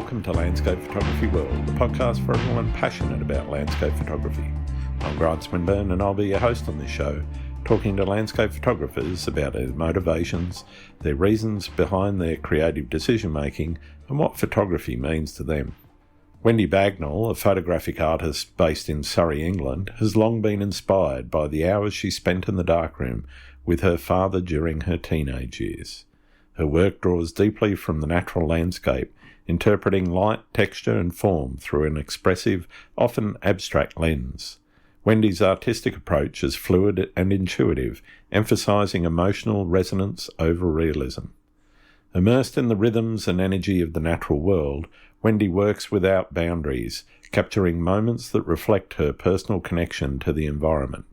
welcome to Landscape Photography World, the podcast for everyone passionate about landscape photography. I'm Grant Swinburne and I'll be your host on this show, talking to landscape photographers about their motivations, their reasons behind their creative decision making, and what photography means to them. Wendy Bagnall, a photographic artist based in Surrey, England, has long been inspired by the hours she spent in the darkroom with her father during her teenage years. Her work draws deeply from the natural landscape, interpreting light, texture and form through an expressive, often abstract lens. Wendy's artistic approach is fluid and intuitive, emphasising emotional resonance over realism. Immersed in the rhythms and energy of the natural world, Wendy works without boundaries, capturing moments that reflect her personal connection to the environment.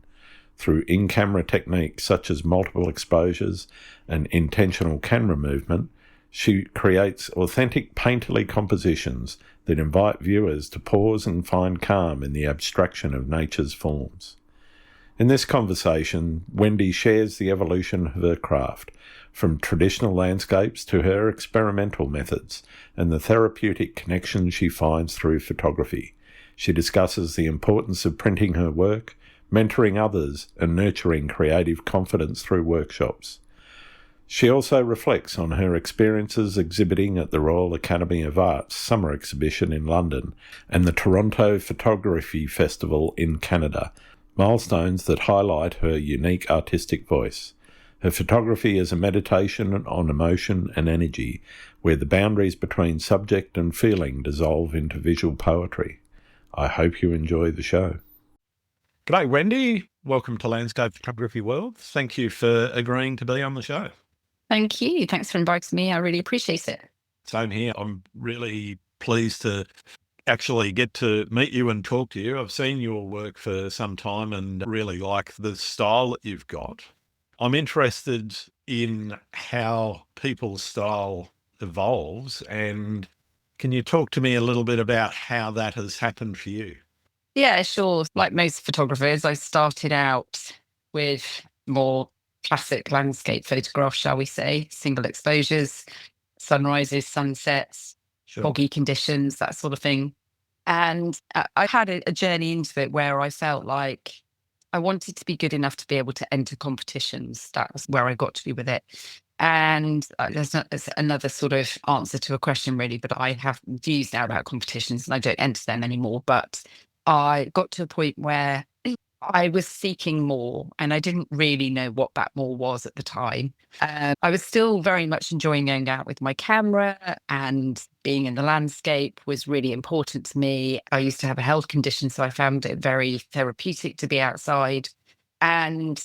Through in-camera techniques such as multiple exposures and intentional camera movement, she creates authentic painterly compositions that invite viewers to pause and find calm in the abstraction of nature's forms. In this conversation, Wendy shares the evolution of her craft, from traditional landscapes to her experimental methods, and the therapeutic connection she finds through photography. She discusses the importance of printing her work, mentoring others, and nurturing creative confidence through workshops. She also reflects on her experiences exhibiting at the Royal Academy of Art's summer exhibition in London and the Toronto Photography Festival in Canada, milestones that highlight her unique artistic voice. Her photography is a meditation on emotion and energy, where the boundaries between subject and feeling dissolve into visual poetry. I hope you enjoy the show. G'day, Wendy. Welcome to Landscape Photography World. Thank you for agreeing to be on the show. Thank you. Thanks for inviting me. I really appreciate it. Same here. I'm really pleased to actually get to meet you and talk to you. I've seen your work for some time and really like the style that you've got. I'm interested in how people's style evolves, and can you talk to me a little bit about how that has happened for you? Yeah, sure. Like most photographers, I started out with more classic landscape photographs, shall we say, single exposures, sunrises, sunsets, foggy conditions, that sort of thing. And I had a journey into it where I felt like I wanted to be good enough to be able to enter competitions. That was where I got to with it. And there's another sort of answer to a question, really, but I have views now about competitions and I don't enter them anymore. But I got to a point where I was seeking more and I didn't really know what that more was at the time. I was still very much enjoying going out with my camera, and being in the landscape was really important to me. I used to have a health condition, so I found it very therapeutic to be outside. And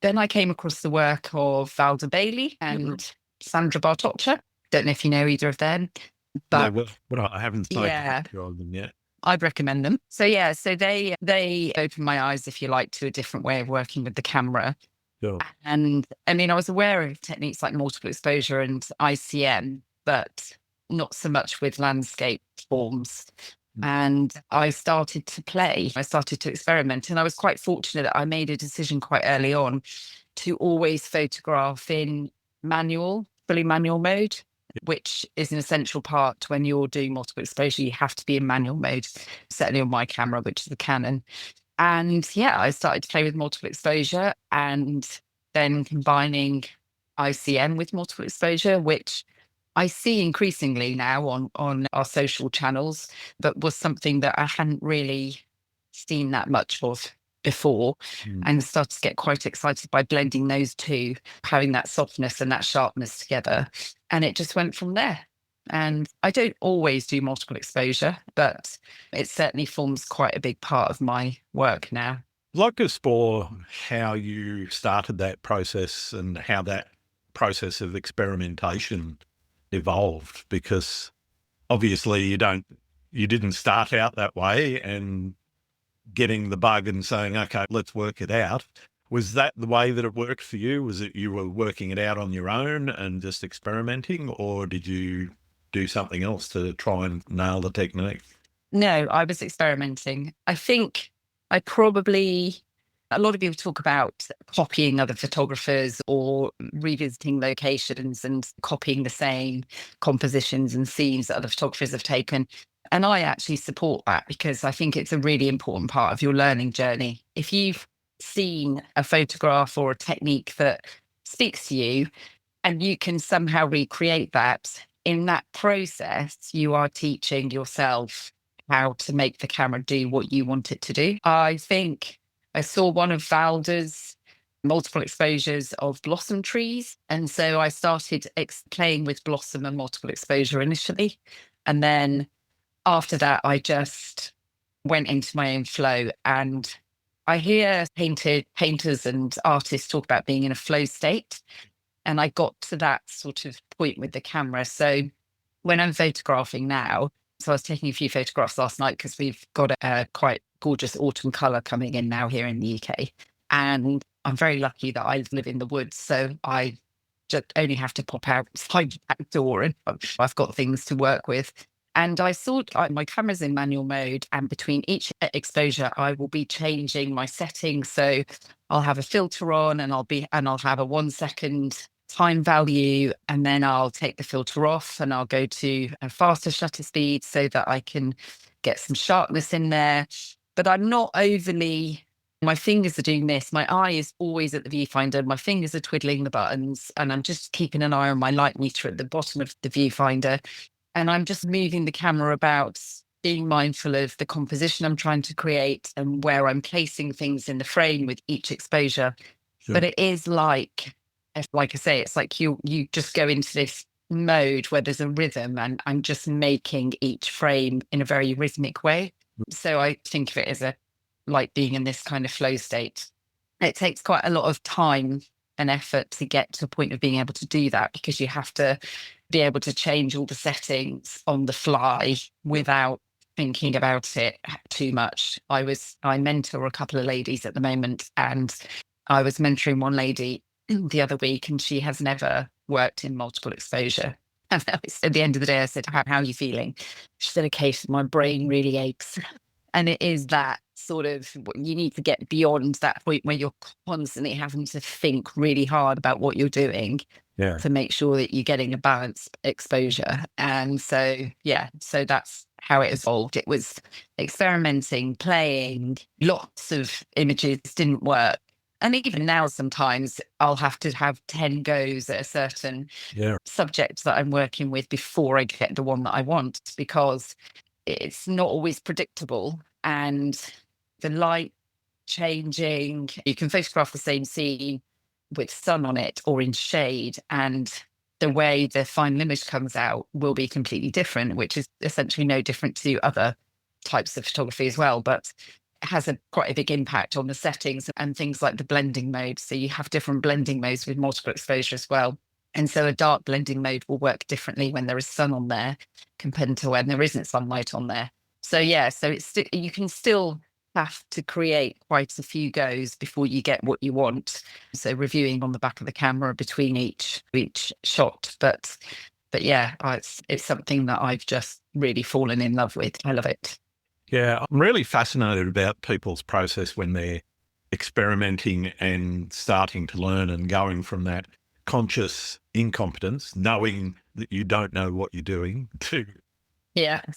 then I came across the work of Valda Bailey and Sandra Bartoccia. Don't know if you know either of them. But No, well, I haven't spoken to them yet. I'd recommend them. So they opened my eyes, if you like, to a different way of working with the camera. Sure. And I mean, I was aware of techniques like multiple exposure and ICM, but not so much with landscape forms. And I started to play. I started to experiment. And I was quite fortunate that I made a decision quite early on to always photograph in fully manual mode, which is an essential part when you're doing multiple exposure. You have to be in manual mode, certainly on my camera, which is a Canon. And yeah, I started to play with multiple exposure and then combining ICM with multiple exposure, which I see increasingly now on our social channels, but was something that I hadn't really seen that much of before, and started to get quite excited by blending those two, having that softness and that sharpness together. And it just went from there. And I don't always do multiple exposure, but it certainly forms quite a big part of my work now. I'd like to explore how you started that process and how that process of experimentation evolved, because obviously you didn't start out that way and getting the bug and saying, okay, let's work it out. Was that the way that it worked for you? Was it you were working it out on your own and just experimenting, or did you do something else to try and nail the technique? No, I was experimenting. I think I probably A lot of people talk about copying other photographers or revisiting locations and copying the same compositions and scenes that other photographers have taken. And I actually support that because I think it's a really important part of your learning journey. If you've seen a photograph or a technique that speaks to you and you can somehow recreate that, in that process, you are teaching yourself how to make the camera do what you want it to do. I think I saw one of Valda's multiple exposures of blossom trees. And so I started playing with blossom and multiple exposure initially. And then after that, I just went into my own flow. And I hear painters and artists talk about being in a flow state. And I got to that sort of point with the camera. So when I'm photographing now, so I was taking a few photographs last night because we've got a quite gorgeous autumn colour coming in now here in the UK. And I'm very lucky that I live in the woods. So I just only have to pop outside the back door and I've got things to work with. And I saw my camera's in manual mode, and between each exposure, I will be changing my settings. So I'll have a filter on, and I'll have a 1 second time value, and then I'll take the filter off, and I'll go to a faster shutter speed so that I can get some sharpness in there. But I'm not overly. My fingers are doing this. My eye is always at the viewfinder. My fingers are twiddling the buttons, and I'm just keeping an eye on my light meter at the bottom of the viewfinder. And I'm just moving the camera about, being mindful of the composition I'm trying to create and where I'm placing things in the frame with each exposure. Sure. But it is like I say, it's like you just go into this mode where there's a rhythm, and I'm just making each frame in a very rhythmic way. So I think of it as like being in this kind of flow state. It takes quite a lot of time and effort to get to a point of being able to do that, because you have to be able to change all the settings on the fly without thinking about it too much. I mentor a couple of ladies at the moment, and I was mentoring one lady the other week, and she has never worked in multiple exposure. And at the end of the day, I said, how are you feeling? She said, okay, my brain really aches. And it is that sort of, you need to get beyond that point where you're constantly having to think really hard about what you're doing to make sure that you're getting a balanced exposure. And so, so that's how it evolved. It was experimenting, playing, lots of images didn't work. And even now, sometimes I'll have to have 10 goes at a certain subject that I'm working with before I get the one that I want, because it's not always predictable. And the light changing, you can photograph the same scene with sun on it or in shade, and the way the final image comes out will be completely different, which is essentially no different to other types of photography as well. But has quite a big impact on the settings and things like the blending mode. So you have different blending modes with multiple exposure as well. And so a dark blending mode will work differently when there is sun on there compared to when there isn't sunlight on there. So so it's you can still have to create quite a few goes before you get what you want. So reviewing on the back of the camera between each shot. But it's something that I've just really fallen in love with. I love it. Yeah, I'm really fascinated about people's process when they're experimenting and starting to learn, and going from that conscious incompetence, knowing that you don't know what you're doing, to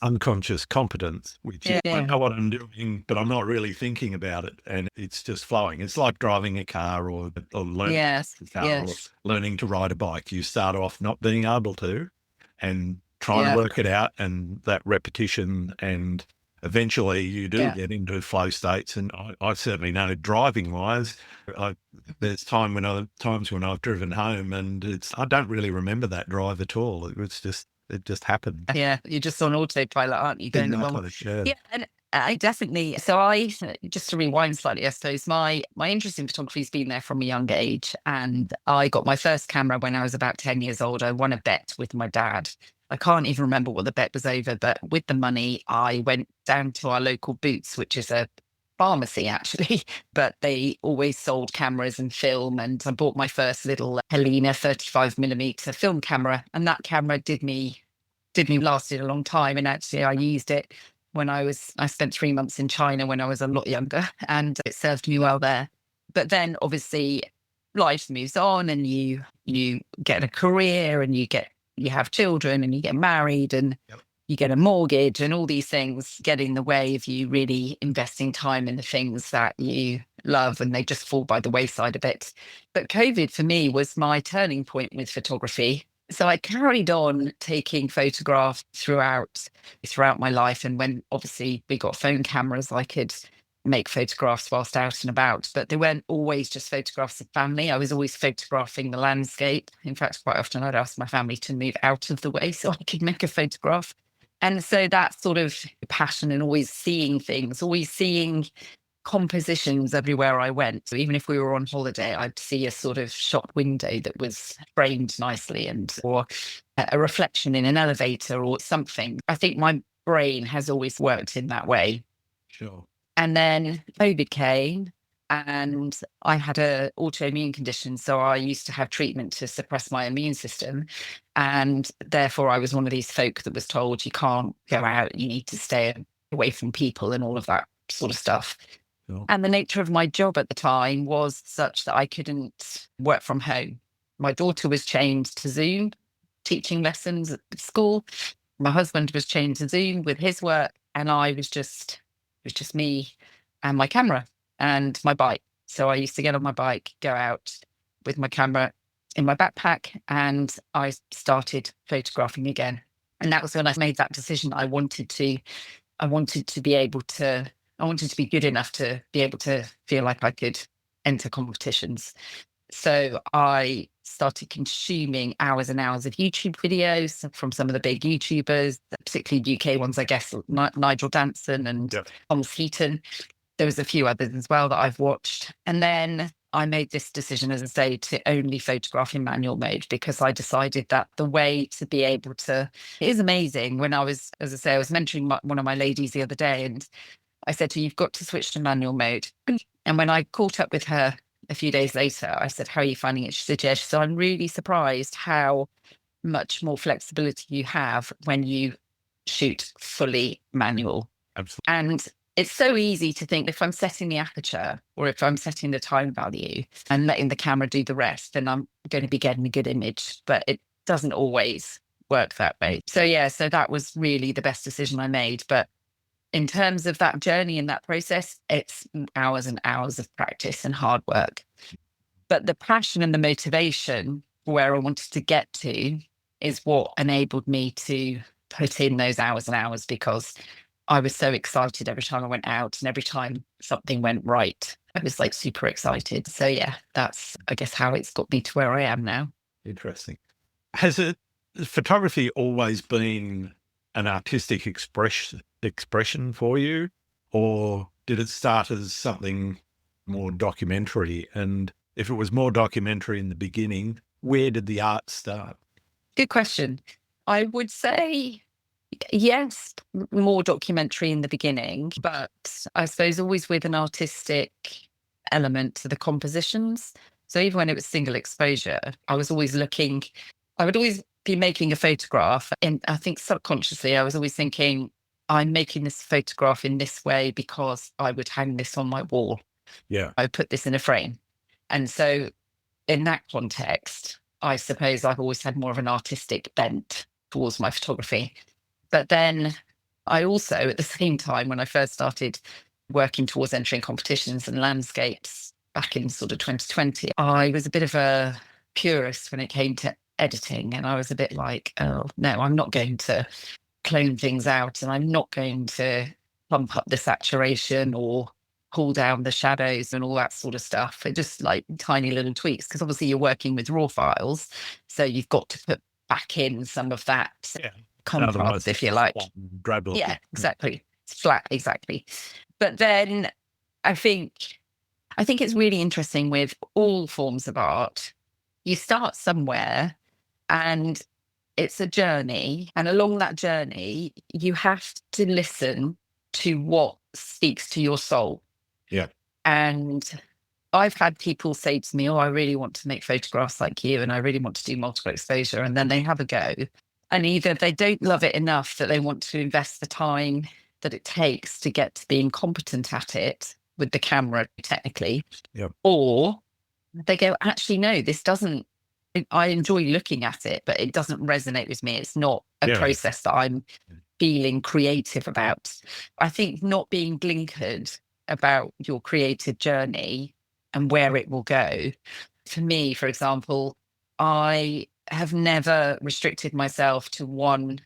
unconscious competence, which is, I know what I'm doing, but I'm not really thinking about it, and it's just flowing. It's like driving a car or learning or learning to ride a bike. You start off not being able to, and trying to work it out, and that repetition, and eventually you do get into flow states. And I certainly know, driving wise, there's times when I've driven home and I don't really remember that drive at all. It just happened. Yeah, you're just on autopilot, aren't you? Going and I definitely. So just to rewind slightly, I suppose my interest in photography has been there from a young age, and I got my first camera when I was about 10 years old. I won a bet with my dad. I can't even remember what the bet was over, but with the money, I went down to our local Boots, which is a pharmacy actually, but they always sold cameras and film. And I bought my first little Helena 35mm film camera, and that camera lasted a long time. And actually I used it when I spent 3 months in China when I was a lot younger, and it served me well there. But then obviously life moves on, and you get a career, and you have children, and you get married, and you get a mortgage, and all these things get in the way of you really investing time in the things that you love, and they just fall by the wayside a bit. But COVID for me was my turning point with photography. So I carried on taking photographs throughout my life. And when obviously we got phone cameras, I could make photographs whilst out and about, but they weren't always just photographs of family. I was always photographing the landscape. In fact, quite often I'd ask my family to move out of the way so I could make a photograph. And so that sort of passion and always seeing things, always seeing compositions everywhere I went. So even if we were on holiday, I'd see a sort of shop window that was framed nicely, or a reflection in an elevator or something. I think my brain has always worked in that way. Sure. And then COVID came, and I had an autoimmune condition. So I used to have treatment to suppress my immune system. And therefore, I was one of these folk that was told, you can't go out, you need to stay away from people and all of that sort of stuff. Sure. And the nature of my job at the time was such that I couldn't work from home. My daughter was chained to Zoom, teaching lessons at school. My husband was chained to Zoom with his work. And it was just me and my camera and my bike. So I used to get on my bike, go out with my camera in my backpack, and I started photographing again. And that was when I made that decision. I wanted to be good enough to be able to feel like I could enter competitions. So I started consuming hours and hours of YouTube videos from some of the big YouTubers, particularly UK ones, I guess, Nigel Danson and Thomas Heaton. There was a few others as well that I've watched. And then I made this decision, as I say, to only photograph in manual mode, because I decided that the way to be able to, it is amazing. When I was mentoring one of my ladies the other day, and I said to her, you've got to switch to manual mode. And when I caught up with her a few days later, I said, how are you finding it? She said, yeah. So I'm really surprised how much more flexibility you have when you shoot fully manual. Absolutely. And it's so easy to think, if I'm setting the aperture or if I'm setting the time value and letting the camera do the rest, then I'm going to be getting a good image. But it doesn't always work that way. So that was really the best decision I made. But in terms of that journey and that process, it's hours and hours of practice and hard work. But the passion and the motivation where I wanted to get to is what enabled me to put in those hours and hours, because I was so excited every time I went out, and every time something went right, I was like super excited. So yeah, that's, I guess, how it's got me to where I am now. Interesting. Has photography always been an artistic expression for you, or did it start as something more documentary? And if it was more documentary in the beginning, where did the art start? Good question. I would say yes, more documentary in the beginning, but I suppose always with an artistic element to the compositions. So even when it was single exposure, I would always be making a photograph, and I think subconsciously I was always thinking, I'm making this photograph in this way because I would hang this on my wall. Yeah. I would put this in a frame. And so in that context, I suppose I've always had more of an artistic bent towards my photography. But then I also, at the same time, when I first started working towards entering competitions and landscapes back in sort of 2020, I was a bit of a purist when it came to editing. And I was a bit like, oh, no, I'm not going to clone things out, and I'm not going to pump up the saturation or pull down the shadows and all that sort of stuff. It just like tiny little tweaks, because obviously you're working with raw files. So you've got to put back in some of that contrast, if you like. Yeah, exactly. It's flat, exactly. But then I think it's really interesting with all forms of art. You start somewhere, and it's a journey. And along that journey, you have to listen to what speaks to your soul. Yeah. And I've had people say to me, oh, I really want to make photographs like you, and I really want to do multiple exposure. And then they have a go. And either they don't love it enough that they want to invest the time that it takes to get to being competent at it, with the camera technically, Yep. or they go, actually, no, this doesn't, I enjoy looking at it, but it doesn't resonate with me. It's not a Yeah. process that I'm feeling creative about. I think not being blinkered about your creative journey and where it will go. For me, for example, I have never restricted myself to one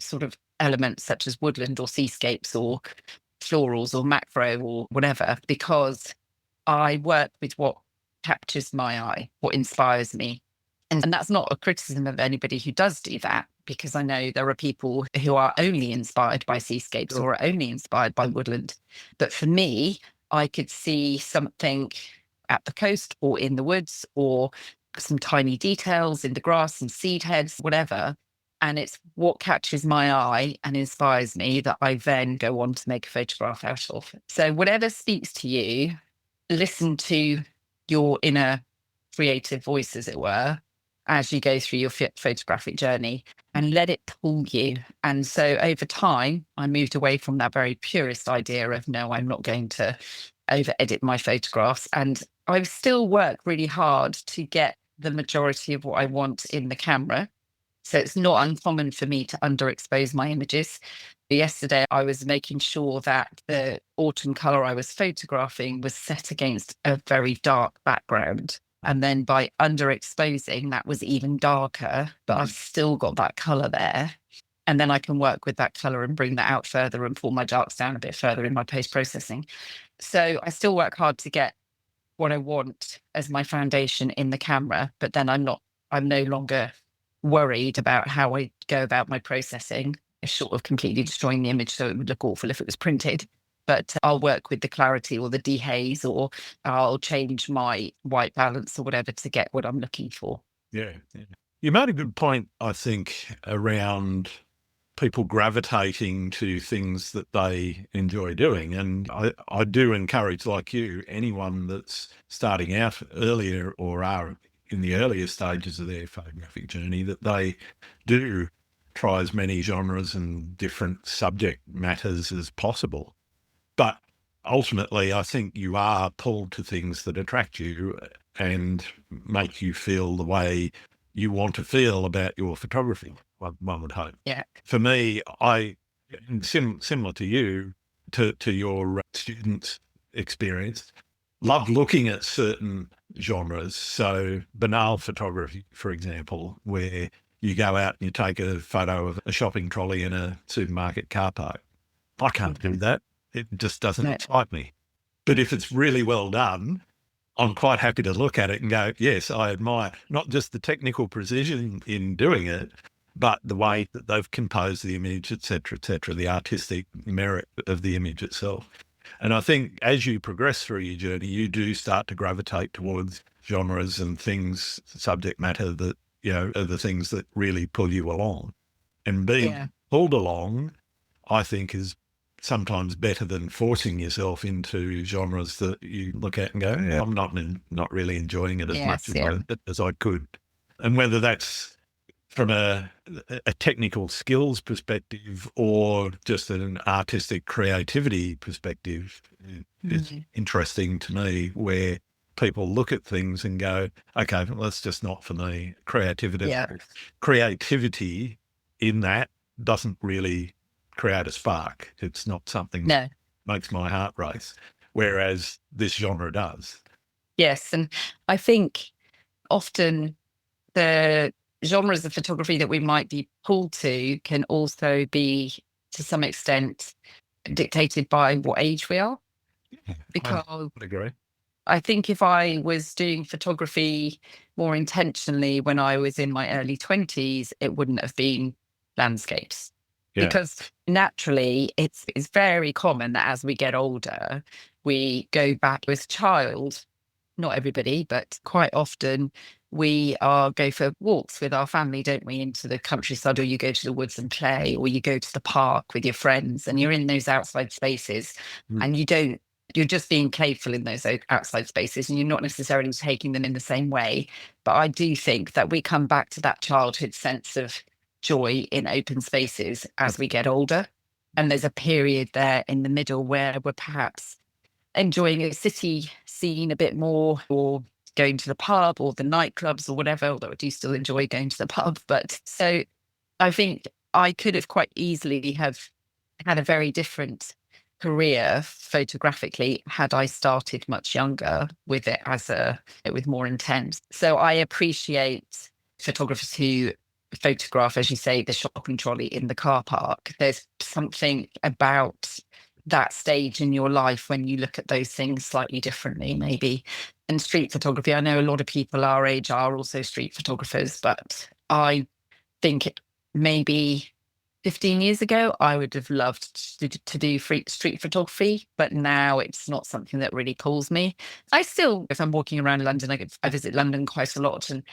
sort of element, such as woodland or seascapes or florals or macro or whatever, because I work with what captures my eye, what inspires me. And that's not a criticism of anybody who does do that, because I know there are people who are only inspired by seascapes or are only inspired by woodland. But for me, I could see something at the coast or in the woods or some tiny details in the grass and seed heads, whatever. And it's what catches my eye and inspires me that I then go on to make a photograph out of. So whatever speaks to you, listen to your inner creative voice, as it were, as you go through your photographic journey, and let it pull you. And so over time, I moved away from that very purist idea of, no, I'm not going to over edit my photographs. And I still work really hard to get the majority of what I want in the camera. So it's not uncommon for me to underexpose my images. Yesterday, I was making sure that the autumn color I was photographing was set against a very dark background. And then by underexposing, that was even darker, but I've still got that color there. And then I can work with that color and bring that out further and pull my darks down a bit further in my post processing. So I still work hard to get what I want as my foundation in the camera, but then I'm no longer worried about how I go about my processing, short of completely destroying the image so it would look awful if it was printed. But I'll work with the clarity or the dehaze, or I'll change my white balance or whatever to get what I'm looking for. Yeah. You made a good point, I think, around people gravitating to things that they enjoy doing. And I do encourage, like you, anyone that's starting out earlier or are in the earlier stages of their photographic journey, that they do try as many genres and different subject matters as possible. But ultimately, I think you are pulled to things that attract you and make you feel the way you want to feel about your photography, one would hope. Yeah. For me, similar to you, to your students' experience, love looking at certain genres. So banal photography, for example, where you go out and you take a photo of a shopping trolley in a supermarket car park. I can't do that. It just doesn't excite me. But if it's really well done, I'm quite happy to look at it and go, yes, I admire not just the technical precision in doing it, but the way that they've composed the image, et cetera, the artistic merit of the image itself. And I think as you progress through your journey, you do start to gravitate towards genres and things, subject matter that, are the things that really pull you along. And being pulled along, I think, is sometimes better than forcing yourself into genres that you look at and go, yeah, I'm not really enjoying it as much as I could. And whether that's from a technical skills perspective or just an artistic creativity perspective, is interesting to me, where people look at things and go, okay, well, that's just not for me. Creativity in that doesn't really create a spark. It's not something that makes my heart race, whereas this genre does. Yes. And I think often the genres of photography that we might be pulled to can also be, to some extent, dictated by what age we are. Because I would agree. I think if I was doing photography more intentionally when I was in my early 20s, it wouldn't have been landscapes. Because naturally, it's very common that as we get older, we go back as a child. Not everybody, but quite often we go for walks with our family, don't we, into the countryside, or you go to the woods and play, or you go to the park with your friends, and you're in those outside spaces, and you're just being playful in those outside spaces, and you're not necessarily taking them in the same way. But I do think that we come back to that childhood sense of joy in open spaces as we get older. And there's a period there in the middle where we're perhaps enjoying a city scene a bit more, or going to the pub or the nightclubs or whatever, although I do still enjoy going to the pub. But so I think I could have quite easily have had a very different career photographically had I started much younger with it with more intent. So I appreciate photographers who photograph, as you say, the shopping trolley in the car park. There's something about that stage in your life when you look at those things slightly differently, maybe. And street photography, I know a lot of people our age are also street photographers, but I think maybe 15 years ago, I would have loved to do street photography, but now it's not something that really calls me. I still, if I'm walking around London, I visit London quite a lot, and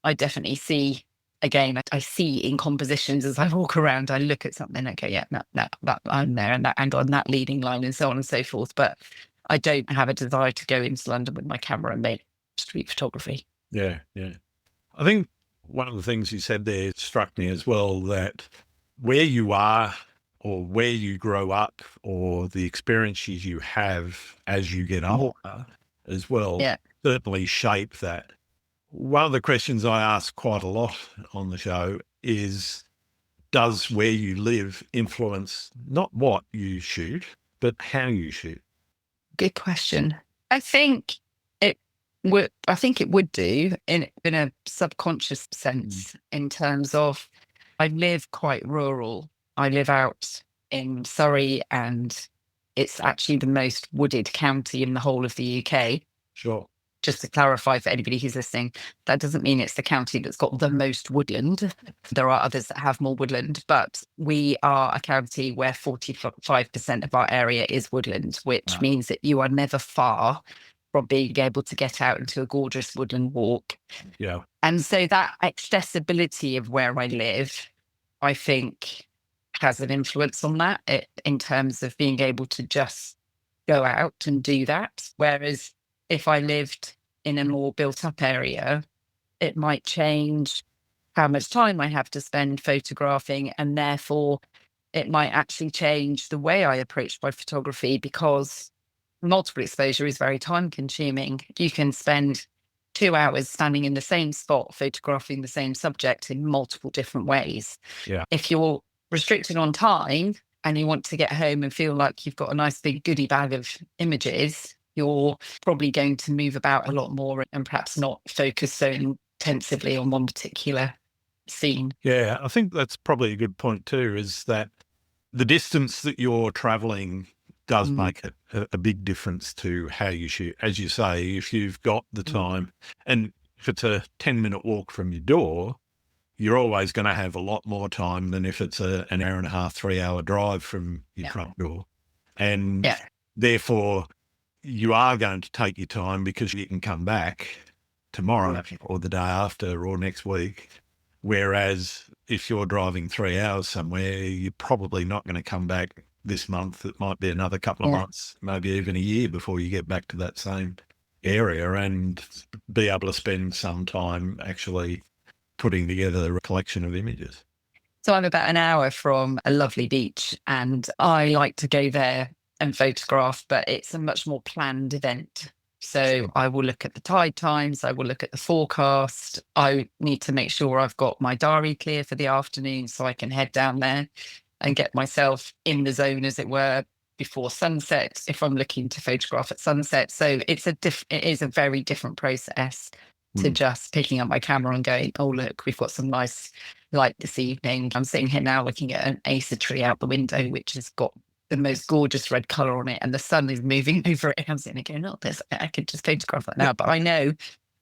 I definitely see, again, I see in compositions as I walk around, I look at something, okay, yeah, that I'm there, and on that leading line, and so on and so forth. But I don't have a desire to go into London with my camera and make street photography. Yeah, yeah. I think one of the things you said there struck me as well, that where you are or where you grow up or the experiences you have as you get older as well certainly shape that. One of the questions I ask quite a lot on the show is, does where you live influence not what you shoot, but how you shoot? Good question. I think it would do in a subconscious sense, in terms of I live quite rural. I live out in Surrey, and it's actually the most wooded county in the whole of the UK. Sure. Just to clarify for anybody who's listening, that doesn't mean it's the county that's got the most woodland. There are others that have more woodland, but we are a county where 45% of our area is woodland, which means that you are never far from being able to get out into a gorgeous woodland walk. Yeah. And so that accessibility of where I live, I think, has an influence on that, in terms of being able to just go out and do that. Whereas if I lived in a more built up area, it might change how much time I have to spend photographing. And therefore, it might actually change the way I approach my photography, because multiple exposure is very time consuming. You can spend 2 hours standing in the same spot, photographing the same subject in multiple different ways. Yeah. If you're restricted on time and you want to get home and feel like you've got a nice big goodie bag of images, you're probably going to move about a lot more and perhaps not focus so intensively on one particular scene. Yeah, I think that's probably a good point too, is that the distance that you're traveling does make a big difference to how you shoot. As you say, if you've got the time, and if it's a 10-minute walk from your door, you're always going to have a lot more time than if it's an hour and a half, 3-hour drive from your front door. And therefore, you are going to take your time because you can come back tomorrow or the day after or next week. Whereas if you're driving 3 hours somewhere, you're probably not going to come back this month. It might be another couple of months, maybe even a year before you get back to that same area and be able to spend some time actually putting together a collection of images. So I'm about an hour from a lovely beach, and I like to go there and photograph, but it's a much more planned event. So I will look at the tide times, I will look at the forecast. I need to make sure I've got my diary clear for the afternoon so I can head down there and get myself in the zone, as it were, before sunset, if I'm looking to photograph at sunset. So it is a very different process to just picking up my camera and going, oh, look, we've got some nice light this evening. I'm sitting here now looking at an acer tree out the window, which has got the most gorgeous red colour on it, and the sun is moving over it. I'm sitting there going, oh, I could just photograph that now. But I know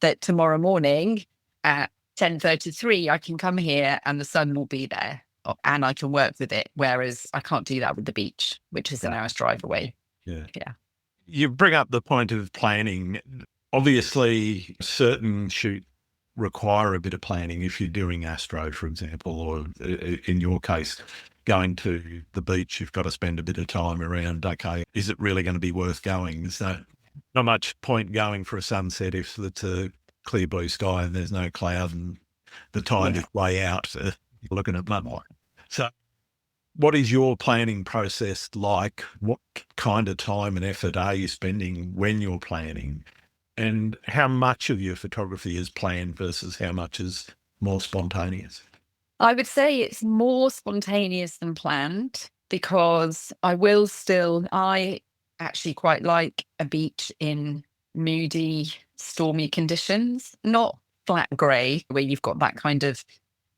that tomorrow morning at 10:33, I can come here and the sun will be there and I can work with it. Whereas I can't do that with the beach, which is an hour's drive away. Yeah. You bring up the point of planning. Obviously, certain shoots require a bit of planning. If you're doing astro, for example, or in your case, going to the beach, you've got to spend a bit of time around, okay, is it really going to be worth going? There's not much point going for a sunset if it's a clear blue sky and there's no cloud and the tide is way out. You're looking at mud. So What is your planning process like? What kind of time and effort are you spending when you're planning? And how much of your photography is planned versus how much is more spontaneous? I would say it's more spontaneous than planned because I actually quite like a beach in moody, stormy conditions, not flat grey, where you've got that kind of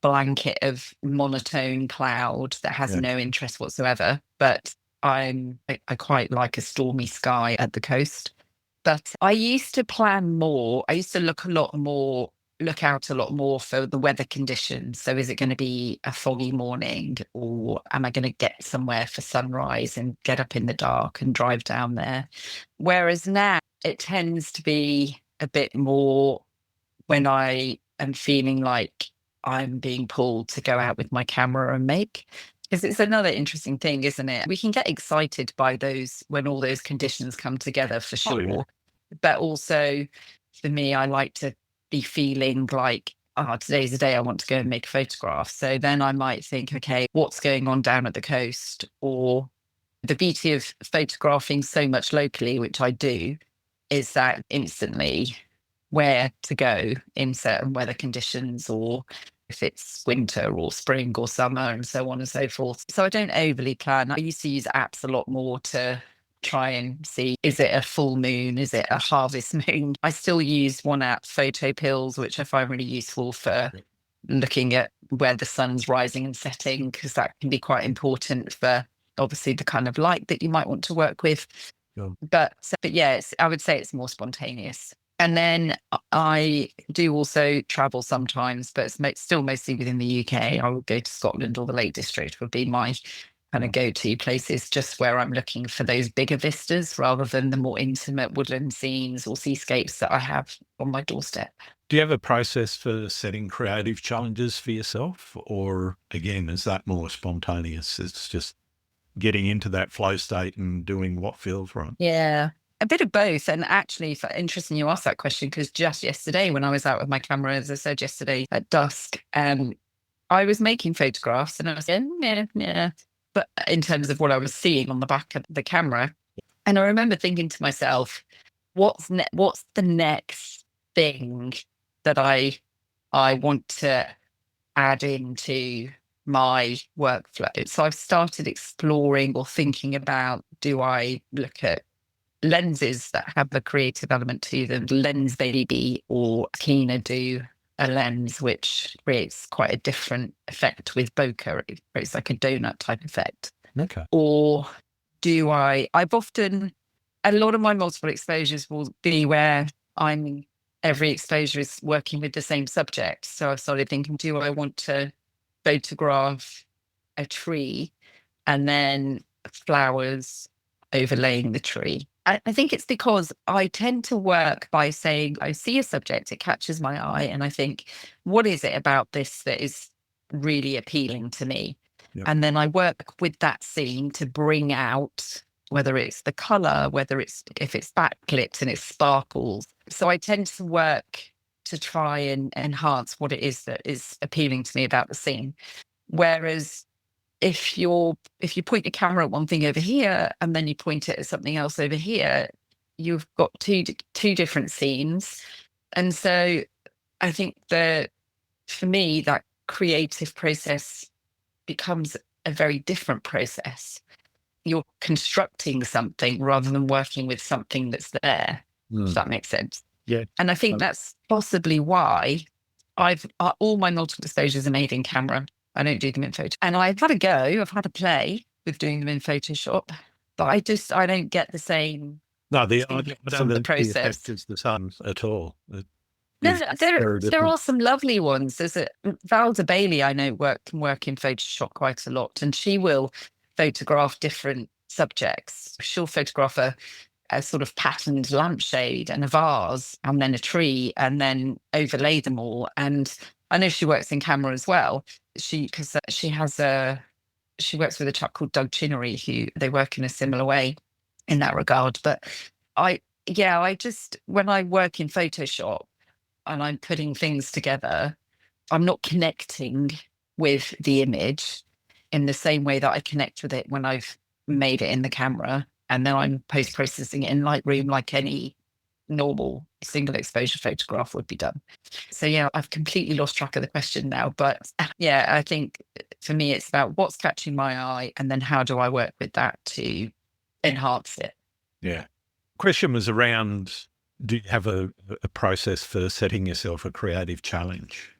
blanket of monotone cloud that has Yeah. no interest whatsoever. But I quite like a stormy sky at the coast. But I used to plan more. I used to look out a lot more for the weather conditions. So is it going to be a foggy morning, or am I going to get somewhere for sunrise and get up in the dark and drive down there? Whereas now it tends to be a bit more when I am feeling like I'm being pulled to go out with my camera and make. Because it's another interesting thing, isn't it? We can get excited by those when all those conditions come together for Oh, sure. yeah. But also for me, I like to be feeling like, today's the day I want to go and make a photograph. So then I might think, okay, what's going on down at the coast? Or the beauty of photographing so much locally, which I do, is that instantly where to go in certain weather conditions, or if it's winter or spring or summer and so on and so forth. So I don't overly plan. I used to use apps a lot more to try and see, is it a full moon? Is it a harvest moon? I still use one app, Photo Pills, which I find really useful for looking at where the sun's rising and setting, because that can be quite important for obviously the kind of light that you might want to work with. Sure. But yeah, I would say it's more spontaneous. And then I do also travel sometimes, but it's still mostly within the UK. I would go to Scotland, or the Lake District would be my kind of go-to places, just where I'm looking for those bigger vistas rather than the more intimate woodland scenes or seascapes that I have on my doorstep. Do you have a process for setting creative challenges for yourself? Or again, is that more spontaneous? It's just getting into that flow state and doing what feels right. Yeah, a bit of both. And actually, interesting you asked that question, because just yesterday, when I was out with my camera, as I said yesterday at dusk, I was making photographs and I was saying, yeah, yeah. But in terms of what I was seeing on the back of the camera, and I remember thinking to myself, what's the next thing that I want to add into my workflow? So I've started exploring or thinking about, do I look at lenses that have a creative element to them, lens baby, or keener do a lens which creates quite a different effect with bokeh. It creates like a donut type effect. Okay. Or a lot of my multiple exposures will be where every exposure is working with the same subject. So I've started thinking, do I want to photograph a tree and then flowers overlaying the tree? I think it's because I tend to work by saying, I see a subject, it catches my eye, and I think, what is it about this that is really appealing to me? Yep. And then I work with that scene to bring out, whether it's the color, if it's backlit and it sparkles. So I tend to work to try and enhance what it is that is appealing to me about the scene. Whereas if you point your camera at one thing over here and then you point it at something else over here, you've got two different scenes. And so I think that for me, that creative process becomes a very different process. You're constructing something rather than working with something that's there, if that makes sense. Yeah. And I think that's possibly why all my multiple exposures are made in camera. I don't do them in photo. And I've had a play with doing them in Photoshop, but I don't get the same. No, I feeling don't from the think the process. effect is the same at all. No, It's there very there different. are some lovely ones. There's Valda Bailey, I know, can work in Photoshop quite a lot, and she will photograph different subjects. She'll photograph a sort of patterned lampshade and a vase and then a tree and then overlay them all. And I know she works in camera as well. She works with a chap called Doug Chinnery, who they work in a similar way in that regard. But I just, when I work in Photoshop and I'm putting things together, I'm not connecting with the image. in the same way that I connect with it when I've made it in the camera, and then I'm post-processing it in Lightroom like any normal single exposure photograph would be done. So yeah, I've completely lost track of the question now, but yeah, I think for me it's about what's catching my eye and then how do I work with that to enhance it. Yeah. Question was around, do you have a process for setting yourself a creative challenge?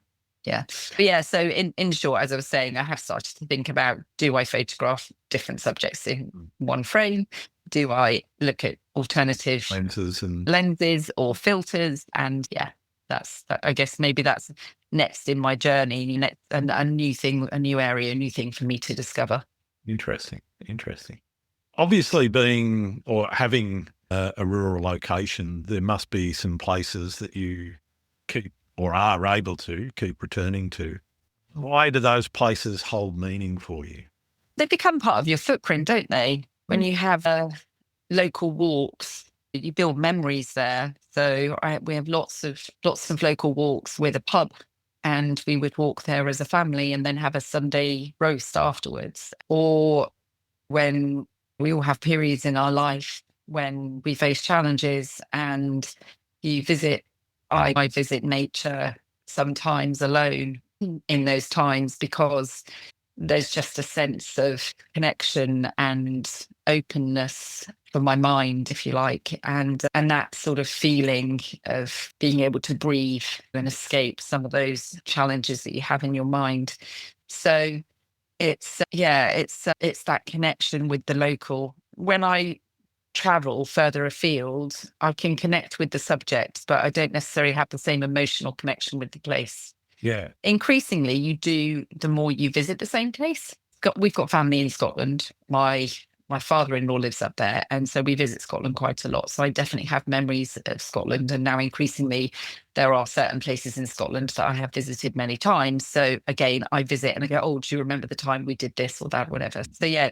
Yeah. But yeah, so in short, as I was saying, I have started to think about, do I photograph different subjects in one frame? Do I look at alternative lenses or filters? And yeah, I guess maybe that's next in my journey, a new thing, a new area, a new thing for me to discover. Interesting. Obviously, being or having a rural location, there must be some places that you keep or are able to keep returning to. Why do those places hold meaning for you? They become part of your footprint, don't they? When you have local walks, you build memories there. So we have lots of local walks with a pub, and we would walk there as a family and then have a Sunday roast afterwards. Or when we all have periods in our life when we face challenges, and I visit nature sometimes alone in those times, because there's just a sense of connection and openness for my mind, if you like, and that sort of feeling of being able to breathe and escape some of those challenges that you have in your mind. So it's that connection with the local. When I travel further afield, I can connect with the subject, but I don't necessarily have the same emotional connection with the place. Yeah. Increasingly, you do the more you visit the same place. We've got family in Scotland. My father-in-law lives up there, and so we visit Scotland quite a lot. So I definitely have memories of Scotland, and now increasingly there are certain places in Scotland that I have visited many times. So again, I visit and I go, oh, do you remember the time we did this or that, whatever. So yeah,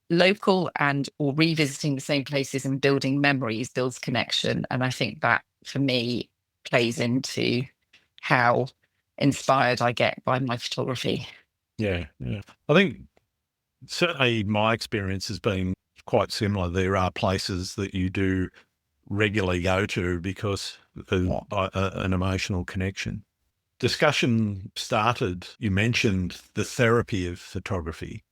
local or revisiting the same places and building memories builds connection. And I think that for me plays into how inspired I get by my photography. Yeah. I think certainly my experience has been quite similar. There are places that you do regularly go to because of an emotional connection. Discussion started, you mentioned the therapy of photography.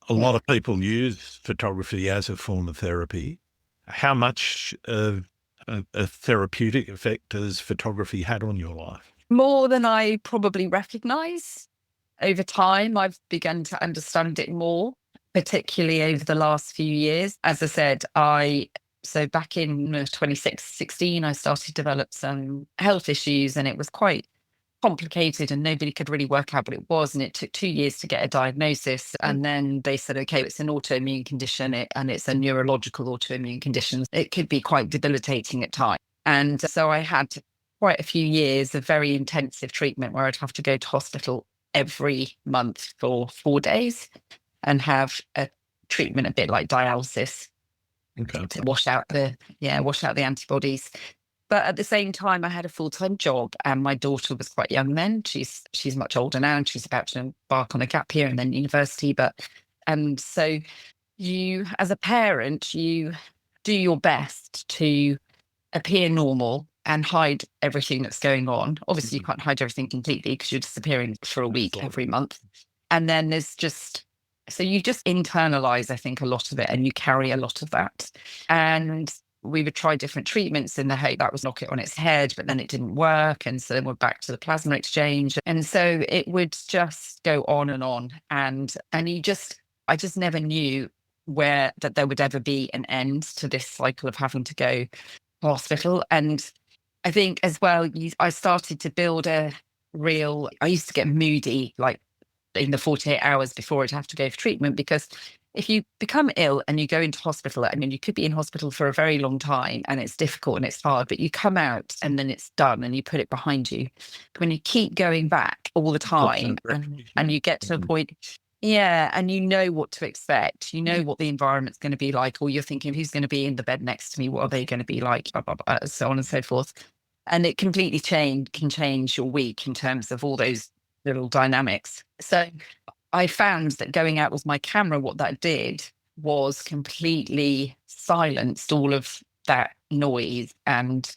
A lot of people use photography as a form of therapy. How much of a therapeutic effect has photography had on your life? More than I probably recognise. Over time, I've begun to understand it more, particularly over the last few years. As I said, so back in 2016, I started to develop some health issues, and it was quite complicated and nobody could really work out what it was. And it took 2 years to get a diagnosis. And then they said, okay, it's an autoimmune condition and it's a neurological autoimmune condition. It could be quite debilitating at times. And so I had quite a few years of very intensive treatment where I'd have to go to hospital every month for 4 days and have a treatment a bit like dialysis to wash out the antibodies. But at the same time, I had a full-time job, and my daughter was quite young then. She's much older now, and she's about to embark on a gap year and then university. And so you, as a parent, you do your best to appear normal and hide everything that's going on. Obviously, you can't hide everything completely because you're disappearing for a week every month. And then so you just internalize, I think, a lot of it, and you carry a lot of that. And we would try different treatments in the hope that was knock it on its head, but then it didn't work. And so then we're back to the plasma exchange. And so it would just go on and on. And I just never knew that there would ever be an end to this cycle of having to go to hospital. And I think as well, I started to build I used to get moody, like in the 48 hours before I'd have to go for treatment, because if you become ill and you go into hospital, I mean, you could be in hospital for a very long time and it's difficult and it's hard, but you come out and then it's done and you put it behind you. But when you keep going back all the time and you get to a point, and you know what to expect, you know what the environment's going to be like, or you're thinking, who's going to be in the bed next to me? What are they going to be like? Blah, blah, blah, so on and so forth. And it completely can change your week in terms of all those little dynamics. So I found that going out with my camera, what that did was completely silenced all of that noise and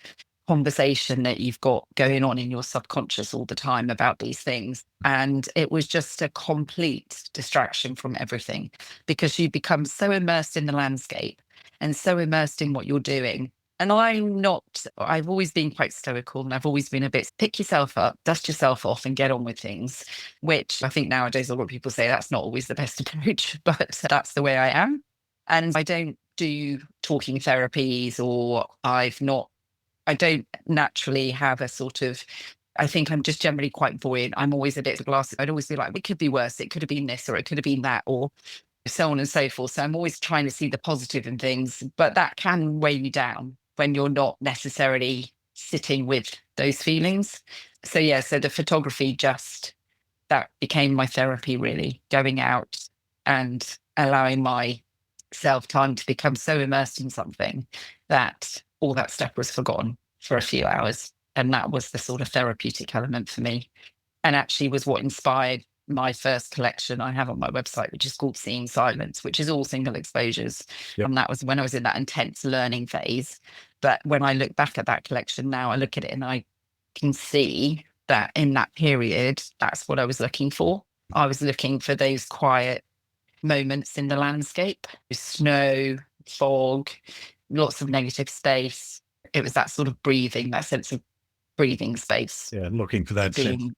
conversation that you've got going on in your subconscious all the time about these things. And it was just a complete distraction from everything, because you become so immersed in the landscape and so immersed in what you're doing. And I've always been quite stoical, and I've always been a bit pick yourself up, dust yourself off and get on with things, which I think nowadays a lot of people say that's not always the best approach, but that's the way I am. And I don't do talking therapies, or I don't naturally have a sort of, I think I'm just generally quite buoyant. I'm always a bit glassy. I'd always be like, it could be worse. It could have been this, or it could have been that, or so on and so forth. So I'm always trying to see the positive in things, but that can weigh you down when you're not necessarily sitting with those feelings. So yeah, so the photography that became my therapy, really, going out and allowing myself time to become so immersed in something that all that stuff was forgotten for a few hours. And that was the sort of therapeutic element for me. And actually was what inspired my first collection I have on my website, which is called Seeing Silence, which is all single exposures. Yep. And that was when I was in that intense learning phase. But when I look back at that collection now, I look at it and I can see that in that period, that's what I was looking for. I was looking for those quiet moments in the landscape, snow, fog, lots of negative space. It was that sort of breathing, that sense of breathing space. Yeah, looking for that sense.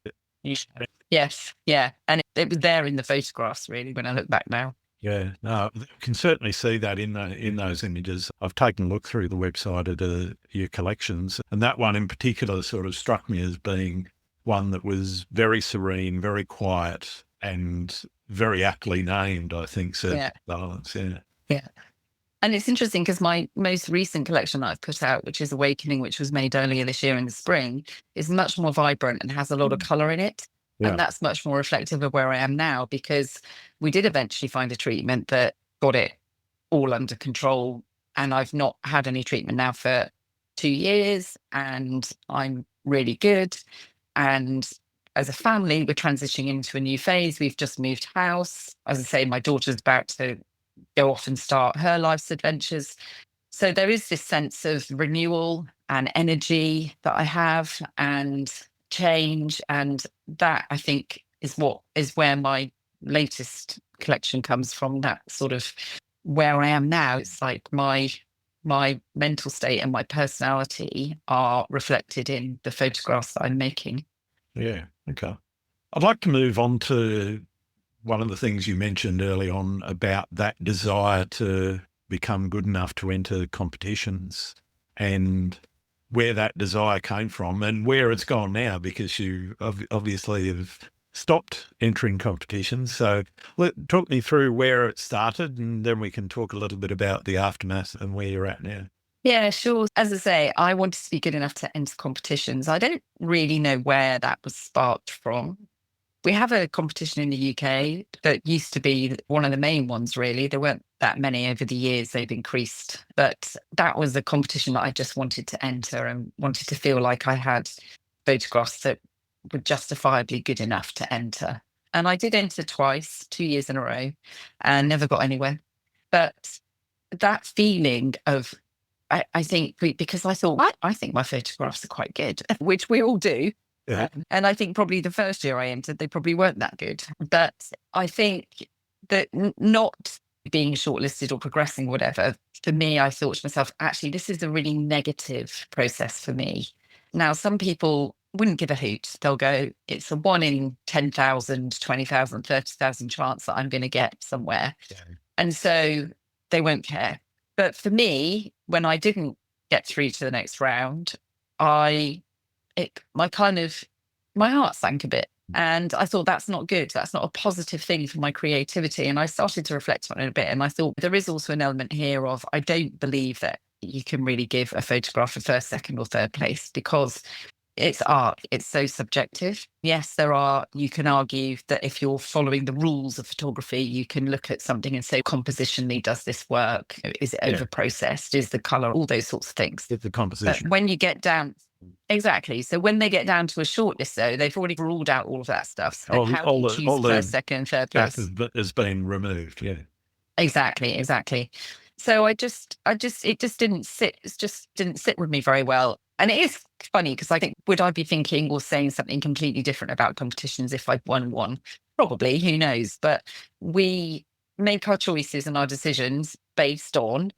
Yes, yeah. And it was there in the photographs, really, when I look back now. Yeah, no, I can certainly see that in those images. I've taken a look through the website at your collections, and that one in particular sort of struck me as being one that was very serene, very quiet, and very aptly named, I think. So Silence, Yeah. And it's interesting because my most recent collection that I've put out, which is Awakening, which was made earlier this year in the spring, is much more vibrant and has a lot of colour in it. Yeah. And that's much more reflective of where I am now, because we did eventually find a treatment that got it all under control. And I've not had any treatment now for 2 years, and I'm really good. And as a family, we're transitioning into a new phase. We've just moved house. As I say, my daughter's about to go off and start her life's adventures. So there is this sense of renewal and energy that I have, and change. And that, I think, is where my latest collection comes from. That sort of where I am now. It's like my mental state and my personality are reflected in the photographs that I'm making. Yeah. Okay. I'd like to move on to one of the things you mentioned early on about that desire to become good enough to enter competitions, and where that desire came from and where it's gone now, because you obviously have stopped entering competitions. So talk me through where it started, and then we can talk a little bit about the aftermath and where you're at now. Yeah, sure. As I say, I wanted to be good enough to enter competitions. I don't really know where that was sparked from. We have a competition in the UK that used to be one of the main ones, really. There weren't that many over the years. They've increased. But that was a competition that I just wanted to enter and wanted to feel like I had photographs that were justifiably good enough to enter. And I did enter twice, 2 years in a row, and never got anywhere. But that feeling of, I think, because I thought, I think my photographs are quite good, which we all do. Yeah. And I think probably the first year I entered, they probably weren't that good. But I think that not being shortlisted or progressing, whatever, for me, I thought to myself, actually, this is a really negative process for me. Now, some people wouldn't give a hoot. They'll go, it's a 1 in 10,000, 20,000, 30,000 chance that I'm going to get somewhere. Yeah. And so they won't care. But for me, when I didn't get through to the next round, my heart sank a bit. And I thought, that's not good. That's not a positive thing for my creativity. And I started to reflect on it a bit. And I thought, there is also an element here of, I don't believe that you can really give a photograph a first, second, or third place, because it's art. It's so subjective. Yes, you can argue that if you're following the rules of photography, you can look at something and say, compositionally, does this work? Is it over processed? Is the color? All those sorts of things. It's the composition. But when you get down Exactly. So when they get down to a shortlist, though, they've already ruled out all of that stuff. So All, how do you all the choose all the first, the second, third stuff place? has been removed. Yeah. Exactly, exactly. So it just didn't sit. It just didn't sit with me very well. And it is funny because I think, would I be thinking or saying something completely different about competitions if I'd won one? Probably, who knows? But we make our choices and our decisions based on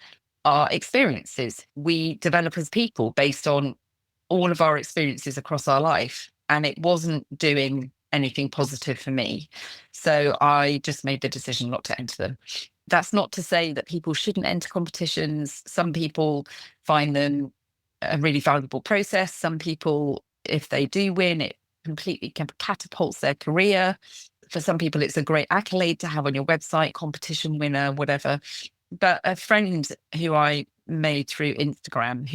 our experiences. We develop as people based on all of our experiences across our life. And it wasn't doing anything positive for me. So I just made the decision not to enter them. That's not to say that people shouldn't enter competitions. Some people find them a really valuable process. Some people, if they do win, it completely catapults their career. For some people, it's a great accolade to have on your website, competition winner, whatever. But a friend who I made through Instagram,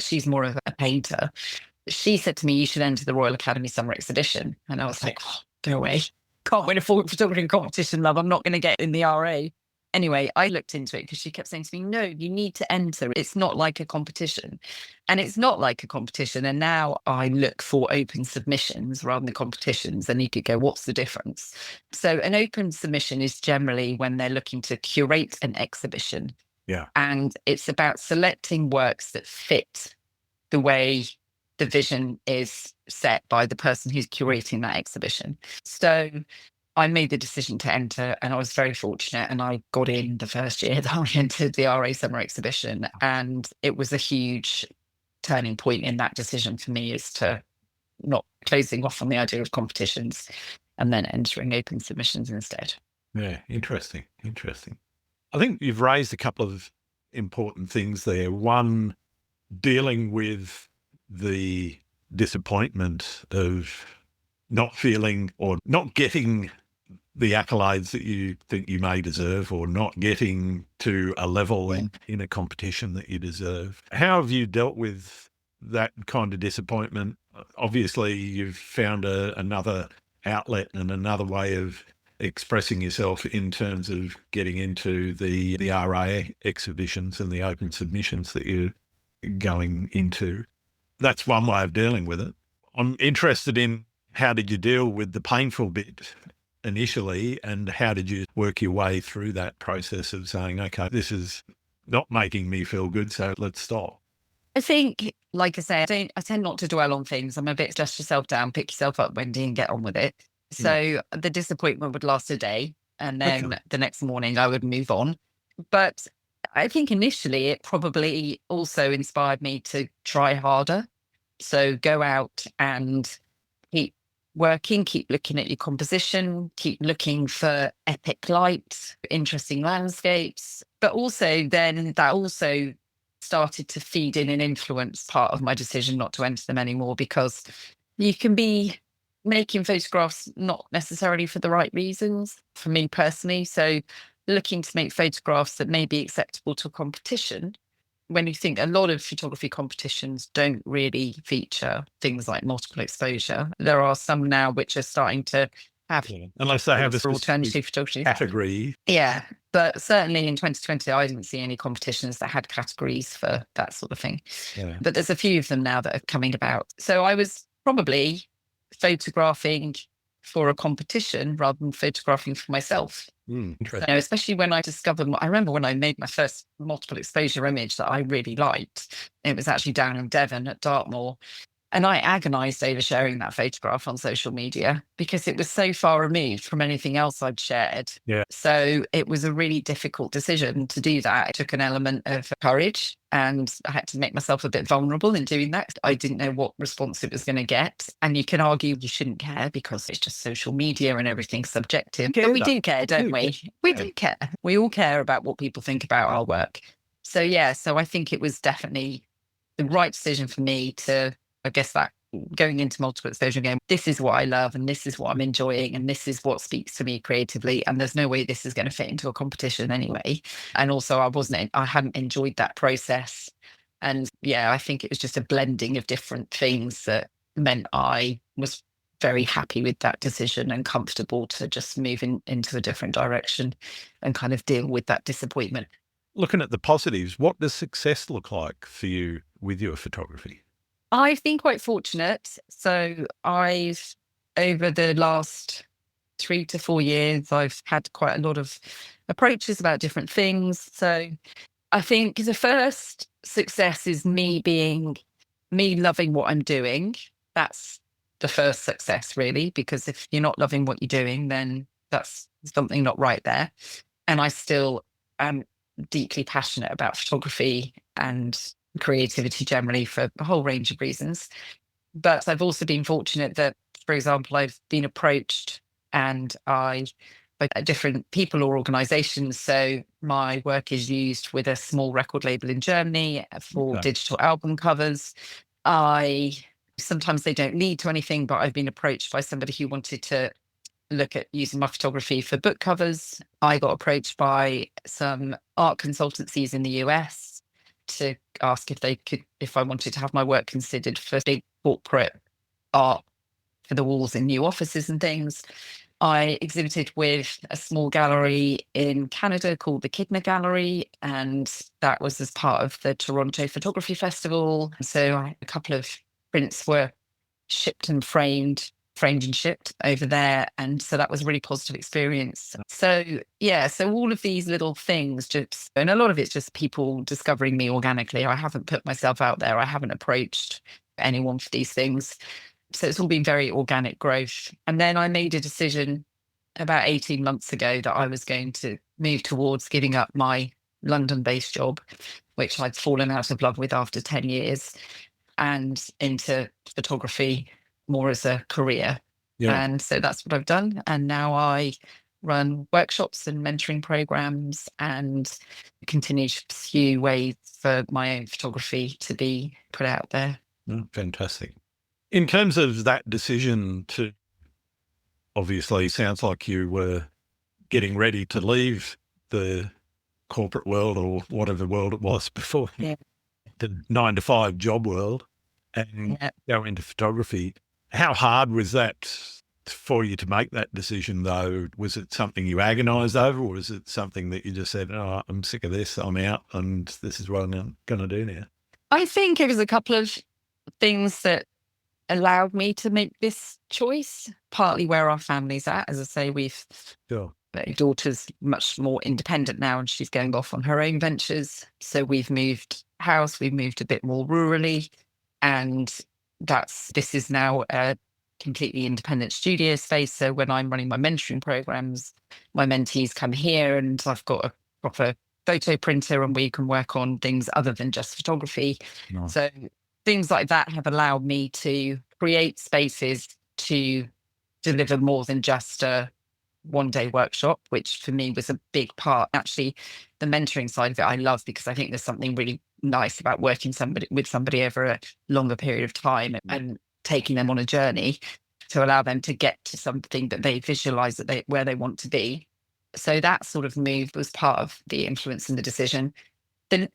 she's more of a painter, she said to me, you should enter the Royal Academy Summer Exhibition. And I was like, oh, go away. Can't win a photography competition, love. I'm not going to get in the RA. Anyway, I looked into it because she kept saying to me, no, you need to enter. It's not like a competition. And it's not like a competition. And now I look for open submissions rather than competitions. And you could go, what's the difference? So an open submission is generally when they're looking to curate an exhibition. Yeah. And it's about selecting works that fit the way the vision is set by the person who's curating that exhibition. So I made the decision to enter, and I was very fortunate, and I got in the first year that I entered the RA Summer Exhibition. And it was a huge turning point in that decision for me, as to not closing off on the idea of competitions and then entering open submissions instead. Yeah, interesting. I think you've raised a couple of important things there. One, dealing with the disappointment of not feeling or not getting the accolades that you think you may deserve, or not getting to a level in a competition that you deserve. How have you dealt with that kind of disappointment? Obviously, you've found another outlet and another way of expressing yourself in terms of getting into the RA exhibitions and the open submissions that you're going into. That's one way of dealing with it. I'm interested in, how did you deal with the painful bit initially, and how did you work your way through that process of saying, okay, this is not making me feel good, so let's stop? I think, like I say, I tend not to dwell on things. I'm a bit, dust yourself down, pick yourself up, Wendy, and get on with it. So the disappointment would last a day, and then the next morning I would move on. But I think initially it probably also inspired me to try harder. So go out and keep working, keep looking at your composition, keep looking for epic light, interesting landscapes. But also then that also started to feed in and influence part of my decision not to enter them anymore, because you can be making photographs not necessarily for the right reasons, for me personally. So looking to make photographs that may be acceptable to a competition, when you think a lot of photography competitions don't really feature things like multiple exposure. There are some now which are starting to have, unless they have a alternative photography category. Yeah, but certainly in 2020, I didn't see any competitions that had categories for that sort of thing. Yeah. But there's a few of them now that are coming about. So I was probably photographing for a competition rather than photographing for myself. Interesting. Especially when I discovered, I remember when I made my first multiple exposure image that I really liked. It was actually down in Devon at Dartmoor. And I agonized over sharing that photograph on social media because it was so far removed from anything else I'd shared. Yeah. So it was a really difficult decision to do that. It took an element of courage, and I had to make myself a bit vulnerable in doing that. I didn't know what response it was going to get. And you can argue you shouldn't care because it's just social media and everything's subjective. But we do care, don't we? We do care. We all care about what people think about our work. So yeah, so I think it was definitely the right decision for me to, I guess, that going into multiple exposure game, this is what I love and this is what I'm enjoying and this is what speaks to me creatively. And there's no way this is going to fit into a competition anyway. And also I hadn't enjoyed that process. And yeah, I think it was just a blending of different things that meant I was very happy with that decision and comfortable to just move into a different direction and kind of deal with that disappointment. Looking at the positives, what does success look like for you with your photography? I've been quite fortunate. So over the last 3 to 4 years, I've had quite a lot of approaches about different things. So I think the first success is me loving what I'm doing. That's the first success, really, because if you're not loving what you're doing, then that's something not right there. And I still am deeply passionate about photography and creativity generally for a whole range of reasons. But I've also been fortunate that, for example, I've been approached and by different people or organizations. So my work is used with a small record label in Germany for Okay. digital album covers. I Sometimes they don't lead to anything, but I've been approached by somebody who wanted to look at using my photography for book covers. I got approached by some art consultancies in the US to ask if I wanted to have my work considered for big corporate art for the walls in new offices and things. I exhibited with a small gallery in Canada called the Kidner Gallery, and that was as part of the Toronto Photography Festival. So a couple of prints were shipped and framed and shipped over there. And so that was a really positive experience. So yeah, so all of these little things and a lot of it's just people discovering me organically. I haven't put myself out there. I haven't approached anyone for these things. So it's all been very organic growth. And then I made a decision about 18 months ago that I was going to move towards giving up my London-based job, which I'd fallen out of love with after 10 years, and into photography more as a career. Yeah. And so that's what I've done. And now I run workshops and mentoring programs and continue to pursue ways for my own photography to be put out there. Fantastic. In terms of that decision to, obviously, sounds like you were getting ready to leave the corporate world or whatever world it was before, Yeah. the 9 to 5 job world, and go into photography. How hard was that for you to make that decision, though? Was it something you agonized over, or was it something that you just said, oh, I'm sick of this, I'm out, and this is what I'm going to do now? I think it was a couple of things that allowed me to make this choice, partly where our family's at. As I say, Sure. my daughter's much more independent now and she's going off on her own ventures. So we've moved house, we've moved a bit more rurally, and this is now a completely independent studio space. So when I'm running my mentoring programs, my mentees come here and I've got a proper photo printer and we can work on things other than just photography. Nice. So things like that have allowed me to create spaces to deliver more than just a one-day workshop, which for me was a big part. Actually, the mentoring side of it I love, because I think there's something really nice about working with somebody over a longer period of time and taking them on a journey to allow them to get to something that they visualize where they want to be. So that sort of move was part of the influence in the decision. Then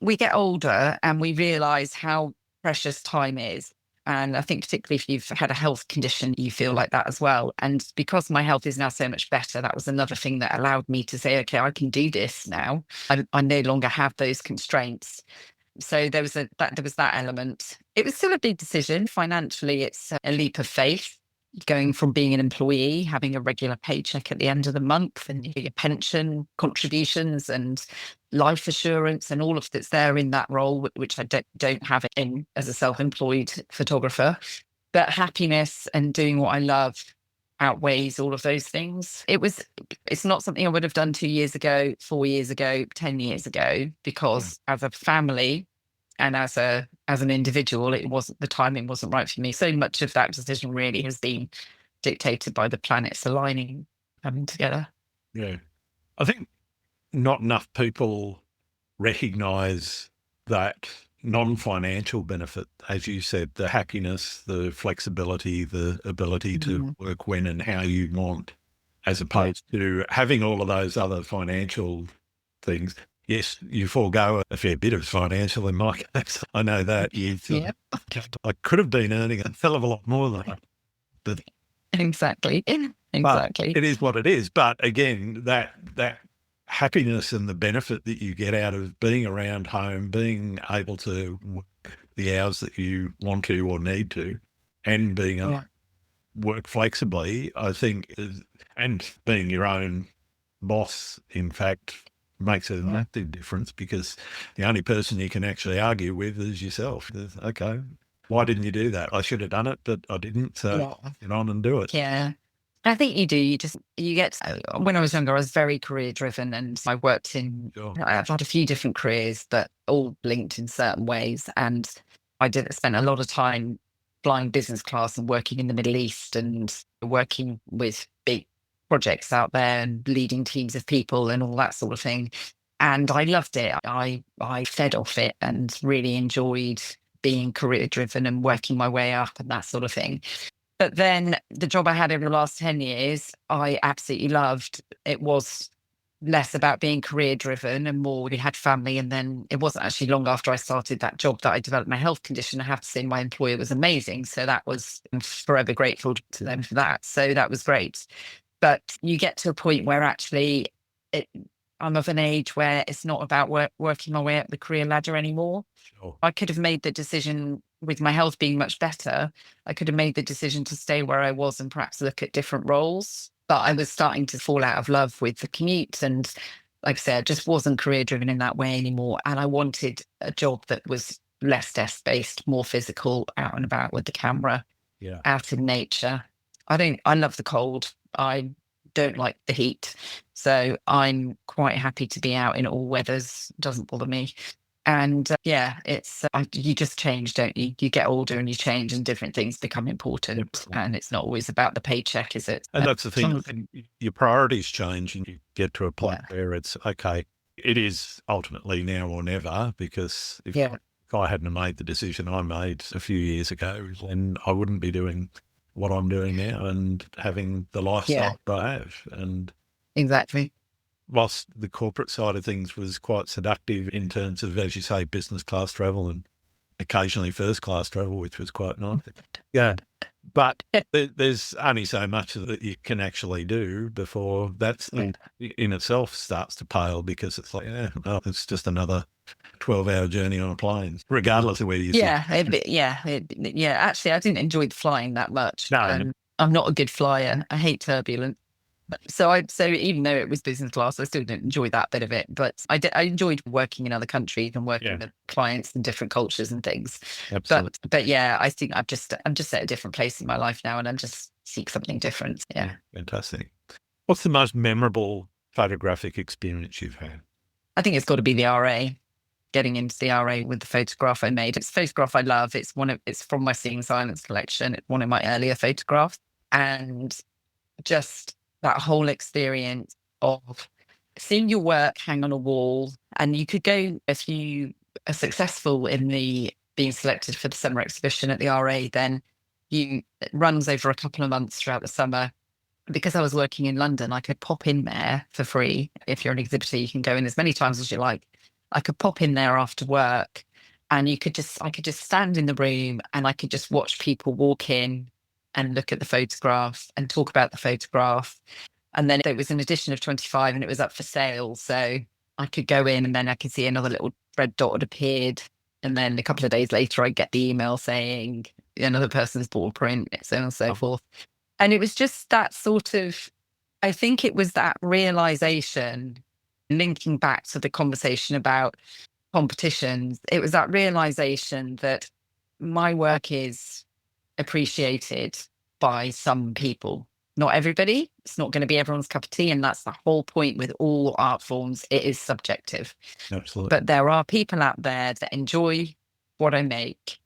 we get older and we realize how precious time is. And I think particularly if you've had a health condition, you feel like that as well. And because my health is now so much better, that was another thing that allowed me to say, okay, I can do this now. I no longer have those constraints. So there was that element. It was still a big decision. Financially, it's a leap of faith, going from being an employee, having a regular paycheck at the end of the month, and your pension contributions and life assurance and all of that's there in that role, which I don't have in as a self-employed photographer. But happiness and doing what I love outweighs all of those things. It's not something I would have done 2 years ago, 4 years ago, 10 years ago, because as a family and as an individual, the timing wasn't right for me. So much of that decision really has been dictated by the planets aligning, coming together. Yeah. I think not enough people recognize that non-financial benefit, as you said, the happiness, the flexibility, the ability to work when and how you want, as opposed to having all of those other financial things. Yes, you forego a fair bit of financial in my case. I know that. I could have been earning a hell of a lot more than that. But Exactly. But it is what it is. But again, that happiness and the benefit that you get out of being around home, being able to work the hours that you want to or need to, and being able to work flexibly, I think, and being your own boss, in fact, makes a massive difference, because the only person you can actually argue with is yourself. Okay, why didn't you do that? I should have done it, but I didn't. So get on and do it. Yeah. I think you do. You get, when I was younger, I was very career driven, and I worked in, Sure. I've had a few different careers, but all linked in certain ways. And I spent a lot of time flying business class and working in the Middle East and working with big projects out there and leading teams of people and all that sort of thing. And I loved it. I fed off it and really enjoyed being career driven and working my way up and that sort of thing. But then the job I had over the last 10 years, I absolutely loved. It was less about being career driven and more we had family. And then it wasn't actually long after I started that job that I developed my health condition. I have to say my employer was amazing. So I'm forever grateful to them for that. So that was great. But you get to a point where actually it, I'm of an age where it's not about working my way up the career ladder anymore. Sure. I could have made the decision, with my health being much better, I could have made the decision to stay where I was and perhaps look at different roles. But I was starting to fall out of love with the commute. And like I said, I just wasn't career driven in that way anymore. And I wanted a job that was less desk based, more physical, out and about with the camera, out in nature. I love the cold. I don't like the heat. So I'm quite happy to be out in all weathers. Doesn't bother me. And it's you just change, don't you? You get older and you change, and different things become important. And it's not always about the paycheck, is it? And that's the thing. Your priorities change, and you get to a point where it's okay. It is ultimately now or never, because if I hadn't made the decision I made a few years ago, then I wouldn't be doing what I'm doing now and having the lifestyle that I have. And exactly. Whilst the corporate side of things was quite seductive in terms of, as you say, business class travel and occasionally first class travel, which was quite nice. Yeah. But there's only so much that you can actually do before that's in itself starts to pale, because it's like, it's just another 12-hour journey on a plane, regardless of where you sit. Actually, I didn't enjoy the flying that much. No. I'm not a good flyer. I hate turbulence. So even though it was business class, I still didn't enjoy that bit of it. But I enjoyed working in other countries and working with clients and different cultures and things. Absolutely. But yeah, I think I'm just at a different place in my life now, and I'm just seek something different. Yeah. Fantastic. What's the most memorable photographic experience you've had? I think it's got to be the RA. Getting into the RA with the photograph I made. It's a photograph I love. It's from my Seeing Silence collection. It's one of my earlier photographs, and just that whole experience of seeing your work hang on a wall. And you could go, if you are successful in being selected for the summer exhibition at the RA, then it runs over a couple of months throughout the summer. Because I was working in London, I could pop in there for free. If you're an exhibitor, you can go in as many times as you like. I could pop in there after work, and I could just stand in the room, and I could just watch people walk in and look at the photograph and talk about the photograph. And then there was an edition of 25 and it was up for sale. So I could go in, and then I could see another little red dot had appeared. And then a couple of days later, I'd get the email saying another person's bought a print, so on and so forth. And it was just that sort of, I think it was that realization, linking back to the conversation about competitions, it was that realization that my work is appreciated by some people, not everybody. It's not going to be everyone's cup of tea. And that's the whole point with all art forms. It is subjective. Absolutely. But there are people out there that enjoy what I make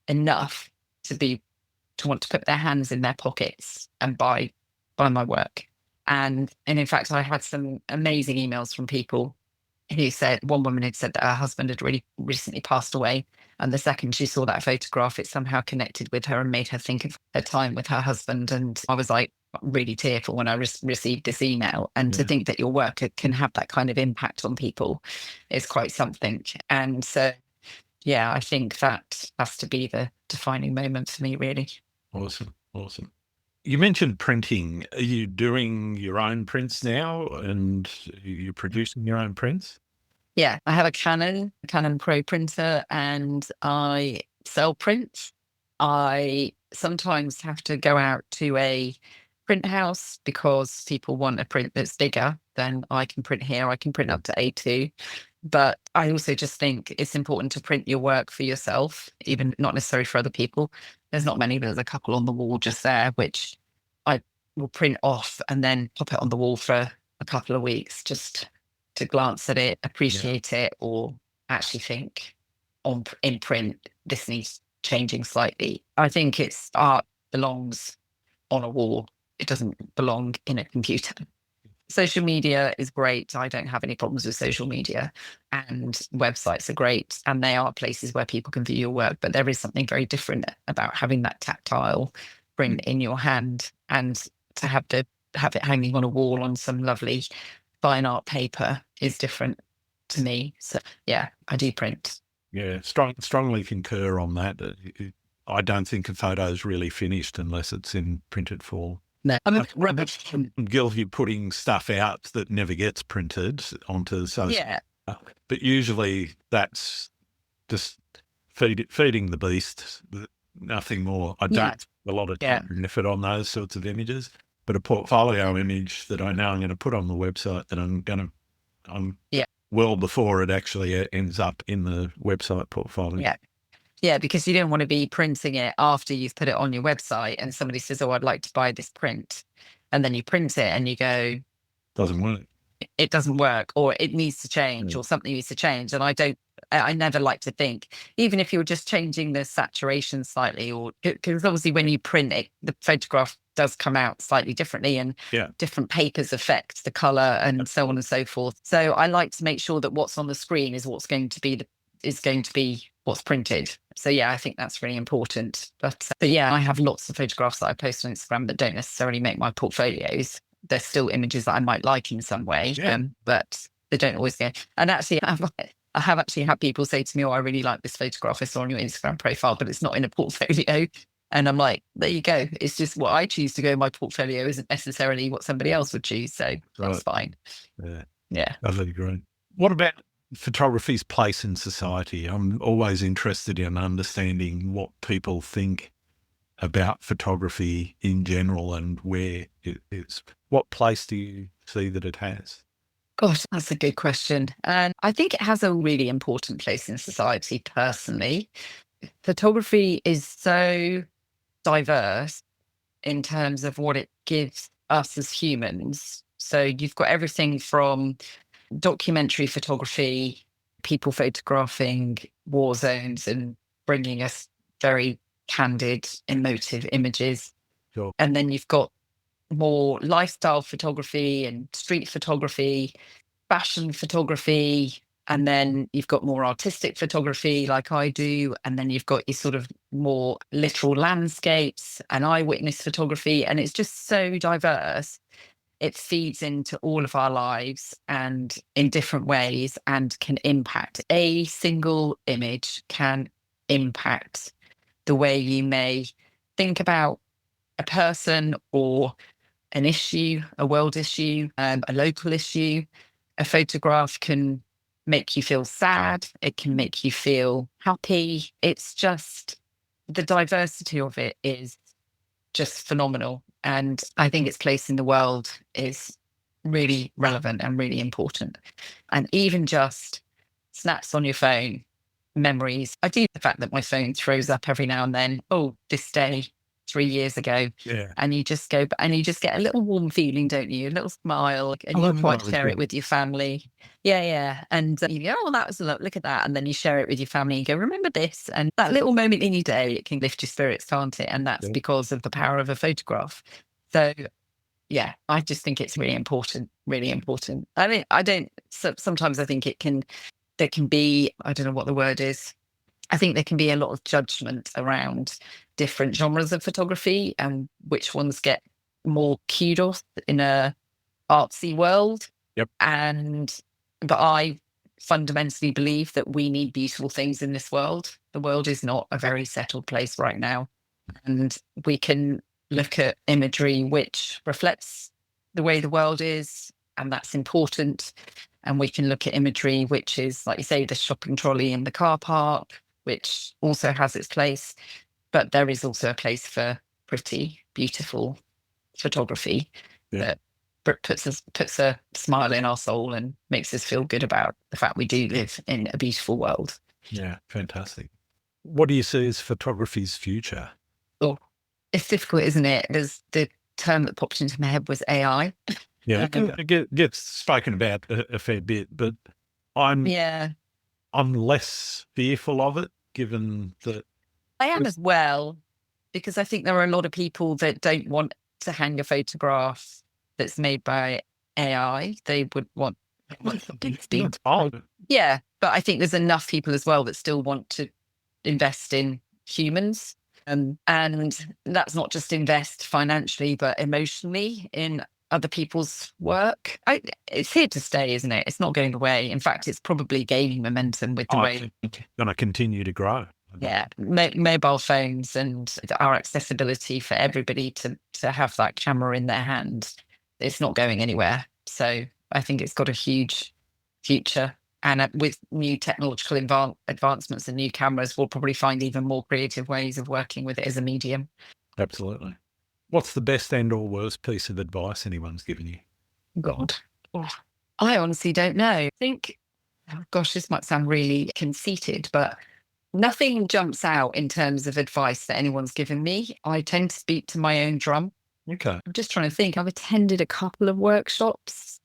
enough to want to put their hands in their pockets and buy my work. And in fact, I had some amazing emails from people who said, one woman had said that her husband had really recently passed away. And the second she saw that photograph, it somehow connected with her and made her think of her time with her husband. And I was like really tearful when I received this email. And to think that your work can have that kind of impact on people is quite something. And so, yeah, I think that has to be the defining moment for me, really. Awesome. You mentioned printing. Are you doing your own prints now, and you're producing your own prints? Yeah, I have a Canon Pro printer, and I sell prints. I sometimes have to go out to a print house because people want a print that's bigger than I can print here. I can print up to A2. But I also just think it's important to print your work for yourself, even not necessarily for other people. There's not many, but there's a couple on the wall just there, which I will print off and then pop it on the wall for a couple of weeks just to glance at it, appreciate it, or actually think in print, this needs changing slightly. I think it's art belongs on a wall. It doesn't belong in a computer. Social media is great. I don't have any problems with social media, and websites are great. And they are places where people can view your work. But there is something very different about having that tactile print in your hand, and to have it hanging on a wall on some lovely fine art paper is different to me. So yeah, I do print. Yeah, strongly concur on that. I don't think a photo is really finished unless it's in printed form. No, I'm a bit rubbish. I'm guilty of putting stuff out that never gets printed onto social. Yeah. But usually that's just feeding the beast, nothing more. I don't spend a lot of time and effort on those sorts of images. But a portfolio image that I know I'm going to put on the website, that I'm well before it actually ends up in the website portfolio. Yeah. Yeah, because you don't want to be printing it after you've put it on your website and somebody says, oh, I'd like to buy this print. And then you print it and you go, doesn't work. It doesn't work, or it needs to change, or something needs to change. And I never like to think, even if you're just changing the saturation slightly, or because obviously when you print it, the photograph does come out slightly differently, and different papers affect the color and so on and so forth. So I like to make sure that what's on the screen is what's going to be what's printed. So yeah, I think that's really important. But yeah, I have lots of photographs that I post on Instagram that don't necessarily make my portfolios. They're still images that I might like in some way, but they don't always go. And actually, I have actually had people say to me, oh, I really like this photograph I saw on your Instagram profile, but it's not in a portfolio. And I'm like, there you go. It's just what I choose to go in my portfolio isn't necessarily what somebody else would choose. So that's fine. Yeah. That's really great. What about photography's place in society? I'm always interested in understanding what people think about photography in general and where it is. What place do you see that it has? Gosh, that's a good question. And I think it has a really important place in society personally. Photography is so diverse in terms of what it gives us as humans. So you've got everything from documentary photography, people photographing war zones and bringing us very candid, emotive images. Sure. And then you've got more lifestyle photography and street photography, fashion photography, and then you've got more artistic photography like I do, and then you've got your sort of more literal landscapes and eyewitness photography, and it's just so diverse. It feeds into all of our lives and in different ways, and can impact. A single image can impact the way you may think about a person or an issue, a world issue, a local issue. A photograph can make you feel sad. It can make you feel happy. It's just, the diversity of it is just phenomenal. And I think its place in the world is really relevant and really important. And even just snaps on your phone, memories. I do the fact that my phone throws up every now and then, oh, this day 3 years ago. Yeah. And you just go, and you just get a little warm feeling, don't you? A little smile, and you quite share it with your family. Yeah. And you go, oh, that was look at that. And then you share it with your family and go, remember this. And that little moment in your day, it can lift your spirits, can't it? And that's because of the power of a photograph. So yeah, I just think it's really important, really important. I mean, sometimes I think there can be, I don't know what the word is. I think there can be a lot of judgment around different genres of photography and which ones get more kudos in a artsy world. Yep. But I fundamentally believe that we need beautiful things in this world. The world is not a very settled place right now. And we can look at imagery which reflects the way the world is, and that's important. And we can look at imagery which is, like you say, the shopping trolley in the car park, which also has its place. But there is also a place for pretty, beautiful photography that puts a smile in our soul and makes us feel good about the fact we do live in a beautiful world. Yeah, fantastic. What do you see as photography's future? Oh, it's difficult, isn't it? There's the term that popped into my head was AI. Yeah, it gets spoken about a fair bit, but I'm less fearful of it, given that I am as well, because I think there are a lot of people that don't want to hang a photograph that's made by AI. They would want something to be. Yeah, but I think there's enough people as well that still want to invest in humans. And that's not just invest financially, but emotionally in other people's work. It's here to stay, isn't it? It's not going away. In fact, it's probably gaining momentum with the way it's going to continue to grow. Yeah, mobile phones and our accessibility for everybody to have that camera in their hand. It's not going anywhere. So I think it's got a huge future. And with new technological advancements and new cameras, we'll probably find even more creative ways of working with it as a medium. Absolutely. What's the best and or worst piece of advice anyone's given you? God, I honestly don't know. I think, oh gosh, this might sound really conceited, but nothing jumps out in terms of advice that anyone's given me. I tend to speak to my own drum. Okay. I'm just trying to think. I've attended a couple of workshops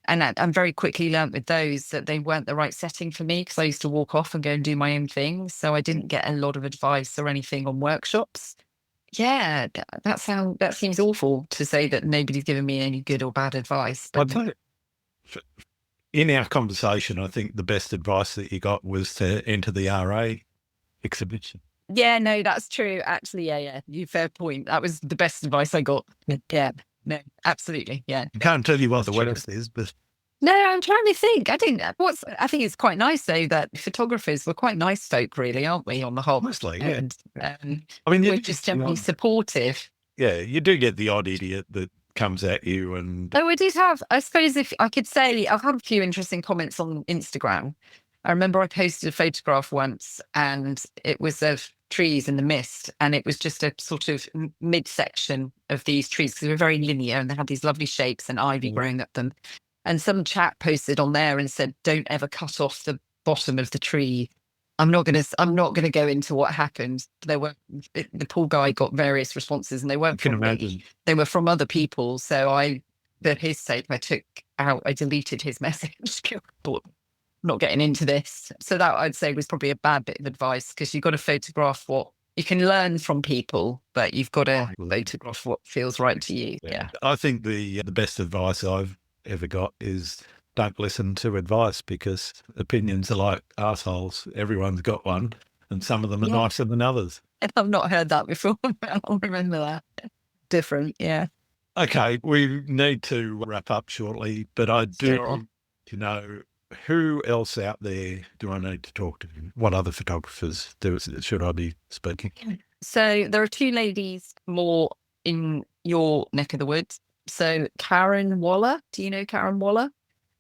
and very quickly learnt with those that they weren't the right setting for me, because I used to walk off and go and do my own thing. So I didn't get a lot of advice or anything on workshops. Yeah, that seems awful to say that nobody's given me any good or bad advice. But in our conversation, I think the best advice that you got was to enter the RA exhibition. Yeah, no, that's true. Actually, yeah. Fair point. That was the best advice I got. Yeah, no, absolutely. Yeah. I can't tell you what the worst is, but no, I'm trying to think. I think it's quite nice though that photographers were quite nice folk, really, aren't we? On the whole, mostly, yeah. And I mean, we're just generally supportive. Yeah, you do get the odd idiot that comes at you, and I did have. I suppose if I could say, I've had a few interesting comments on Instagram. I remember I posted a photograph once, and it was of trees in the mist, and it was just a sort of midsection of these trees because they were very linear and they had these lovely shapes and ivy growing up them. And some chap posted on there and said, "Don't ever cut off the bottom of the tree." I'm not gonna go into what happened. The poor guy got various responses, and they weren't from me. They were from other people. So for his sake, I deleted his message. But not getting into this. So that I'd say was probably a bad bit of advice, because you've got to photograph what you can learn from people, but you've got to photograph what feels right to you. Yeah. I think the best advice I've ever got is don't listen to advice, because opinions are like assholes. Everyone's got one, and some of them are nicer than others. I've not heard that before. I'll remember that. Different, yeah. Okay, we need to wrap up shortly, but I do want to know, who else out there do I need to talk to? What other photographers should I be speaking? So there are two ladies more in your neck of the woods. So Karen Waller, do you know Karen Waller?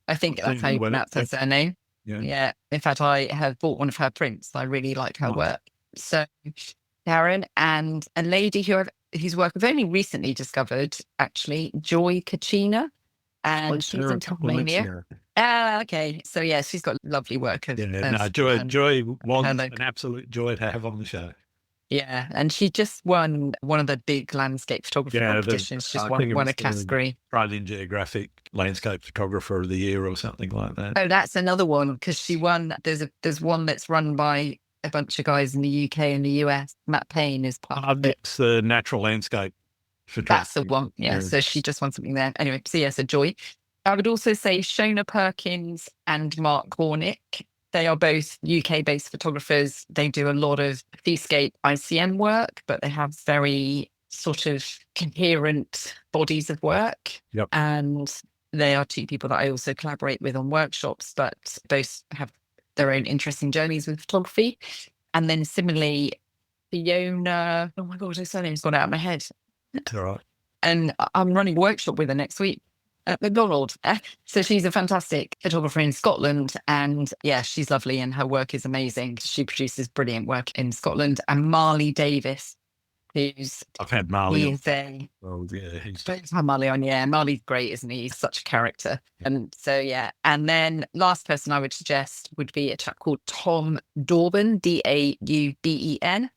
I think that's how you pronounce her surname. Yeah. In fact, I have bought one of her prints. I really like her work. So Karen, and a lady whose work I've only recently discovered, actually, Joy Kachina. And she's in Tasmania. Okay. So yeah, she's got lovely work. Joy was an absolute joy to have on the show. Yeah, and she just won one of the big landscape photography competitions. She's won a category. Australian Geographic Landscape Photographer of the Year or something like that. Oh, that's another one, because she won. There's one that's run by a bunch of guys in the UK and the US. Matt Payne is part of it. It's the natural landscape photography. That's the one. Yeah. So she just won something there. Anyway, so yes, a joy. I would also say Shona Perkins and Mark Gornick. They are both UK-based photographers. They do a lot of seascape ICM work, but they have very sort of coherent bodies of work. Yep. And they are two people that I also collaborate with on workshops, but both have their own interesting journeys with photography. And then similarly, Fiona, oh my God, her surname's gone out of my head. That's all right. And I'm running a workshop with her next week. McDonald. So she's a fantastic photographer in Scotland, and yeah, she's lovely and her work is amazing. She produces brilliant work in Scotland. And Marley Davis, who's I've had Marley he on. is a Well, yeah, he's don't have Marley on. Yeah, Marley's great, isn't he? He's such a character. And so yeah, and then last person I would suggest would be a chap called Tom Dauben, Dauben.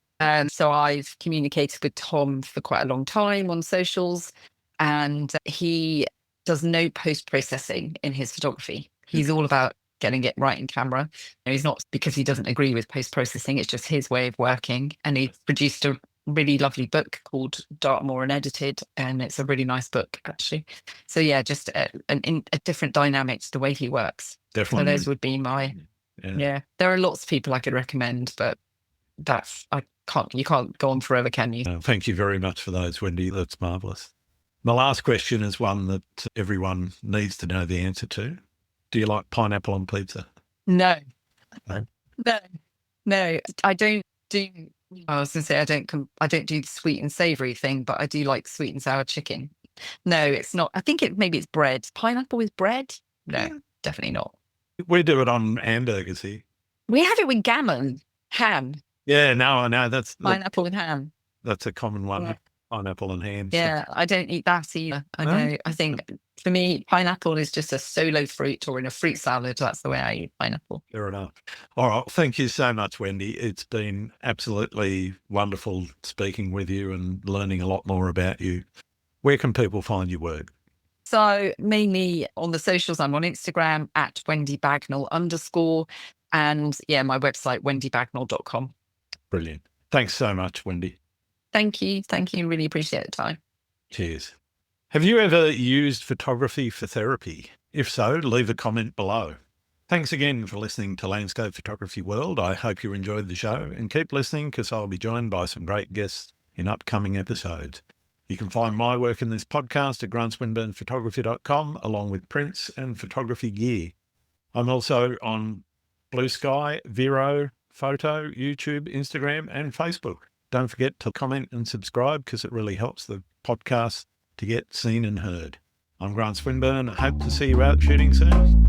So I've communicated with Tom for quite a long time on socials, and he does no post-processing in his photography. He's all about getting it right in camera. He's not because he doesn't agree with post-processing, it's just his way of working. And he produced a really lovely book called Darkroom Unedited, and it's a really nice book, actually. So yeah, just a different dynamic to the way he works. definitely. So those would be my, yeah. There are lots of people I could recommend, but you can't go on forever, can you? Thank you very much for those, Wendy. That's marvellous. My last question is one that everyone needs to know the answer to. Do you like pineapple on pizza? No. No? No. I don't do. I was going to say I don't do the sweet and savoury thing, but I do like sweet and sour chicken. No, it's not. I think maybe it's bread. Pineapple with bread? No, definitely not. We do it on hamburgers here. We have it with gammon, ham. Yeah, no, I know. Pineapple with ham. That's a common one. Yeah. Pineapple and ham. Yeah, I don't eat that either. I know. I think for me, pineapple is just a solo fruit, or in a fruit salad. That's the way I eat pineapple. Fair enough. All right. Thank you so much, Wendy. It's been absolutely wonderful speaking with you and learning a lot more about you. Where can people find your work? So mainly on the socials, I'm on Instagram at Wendy Bagnall _ and yeah, my website, wendybagnall.com. Brilliant. Thanks so much, Wendy. Thank you. Really appreciate the time. Cheers. Have you ever used photography for therapy? If so, leave a comment below. Thanks again for listening to Landscape Photography World. I hope you enjoyed the show, and keep listening because I'll be joined by some great guests in upcoming episodes. You can find my work in this podcast at grantSwinburnephotography.com, along with prints and photography gear. I'm also on Blue Sky, Vero, Photo, YouTube, Instagram, and Facebook. Don't forget to comment and subscribe because it really helps the podcast to get seen and heard. I'm Grant Swinburne. I hope to see you out shooting soon.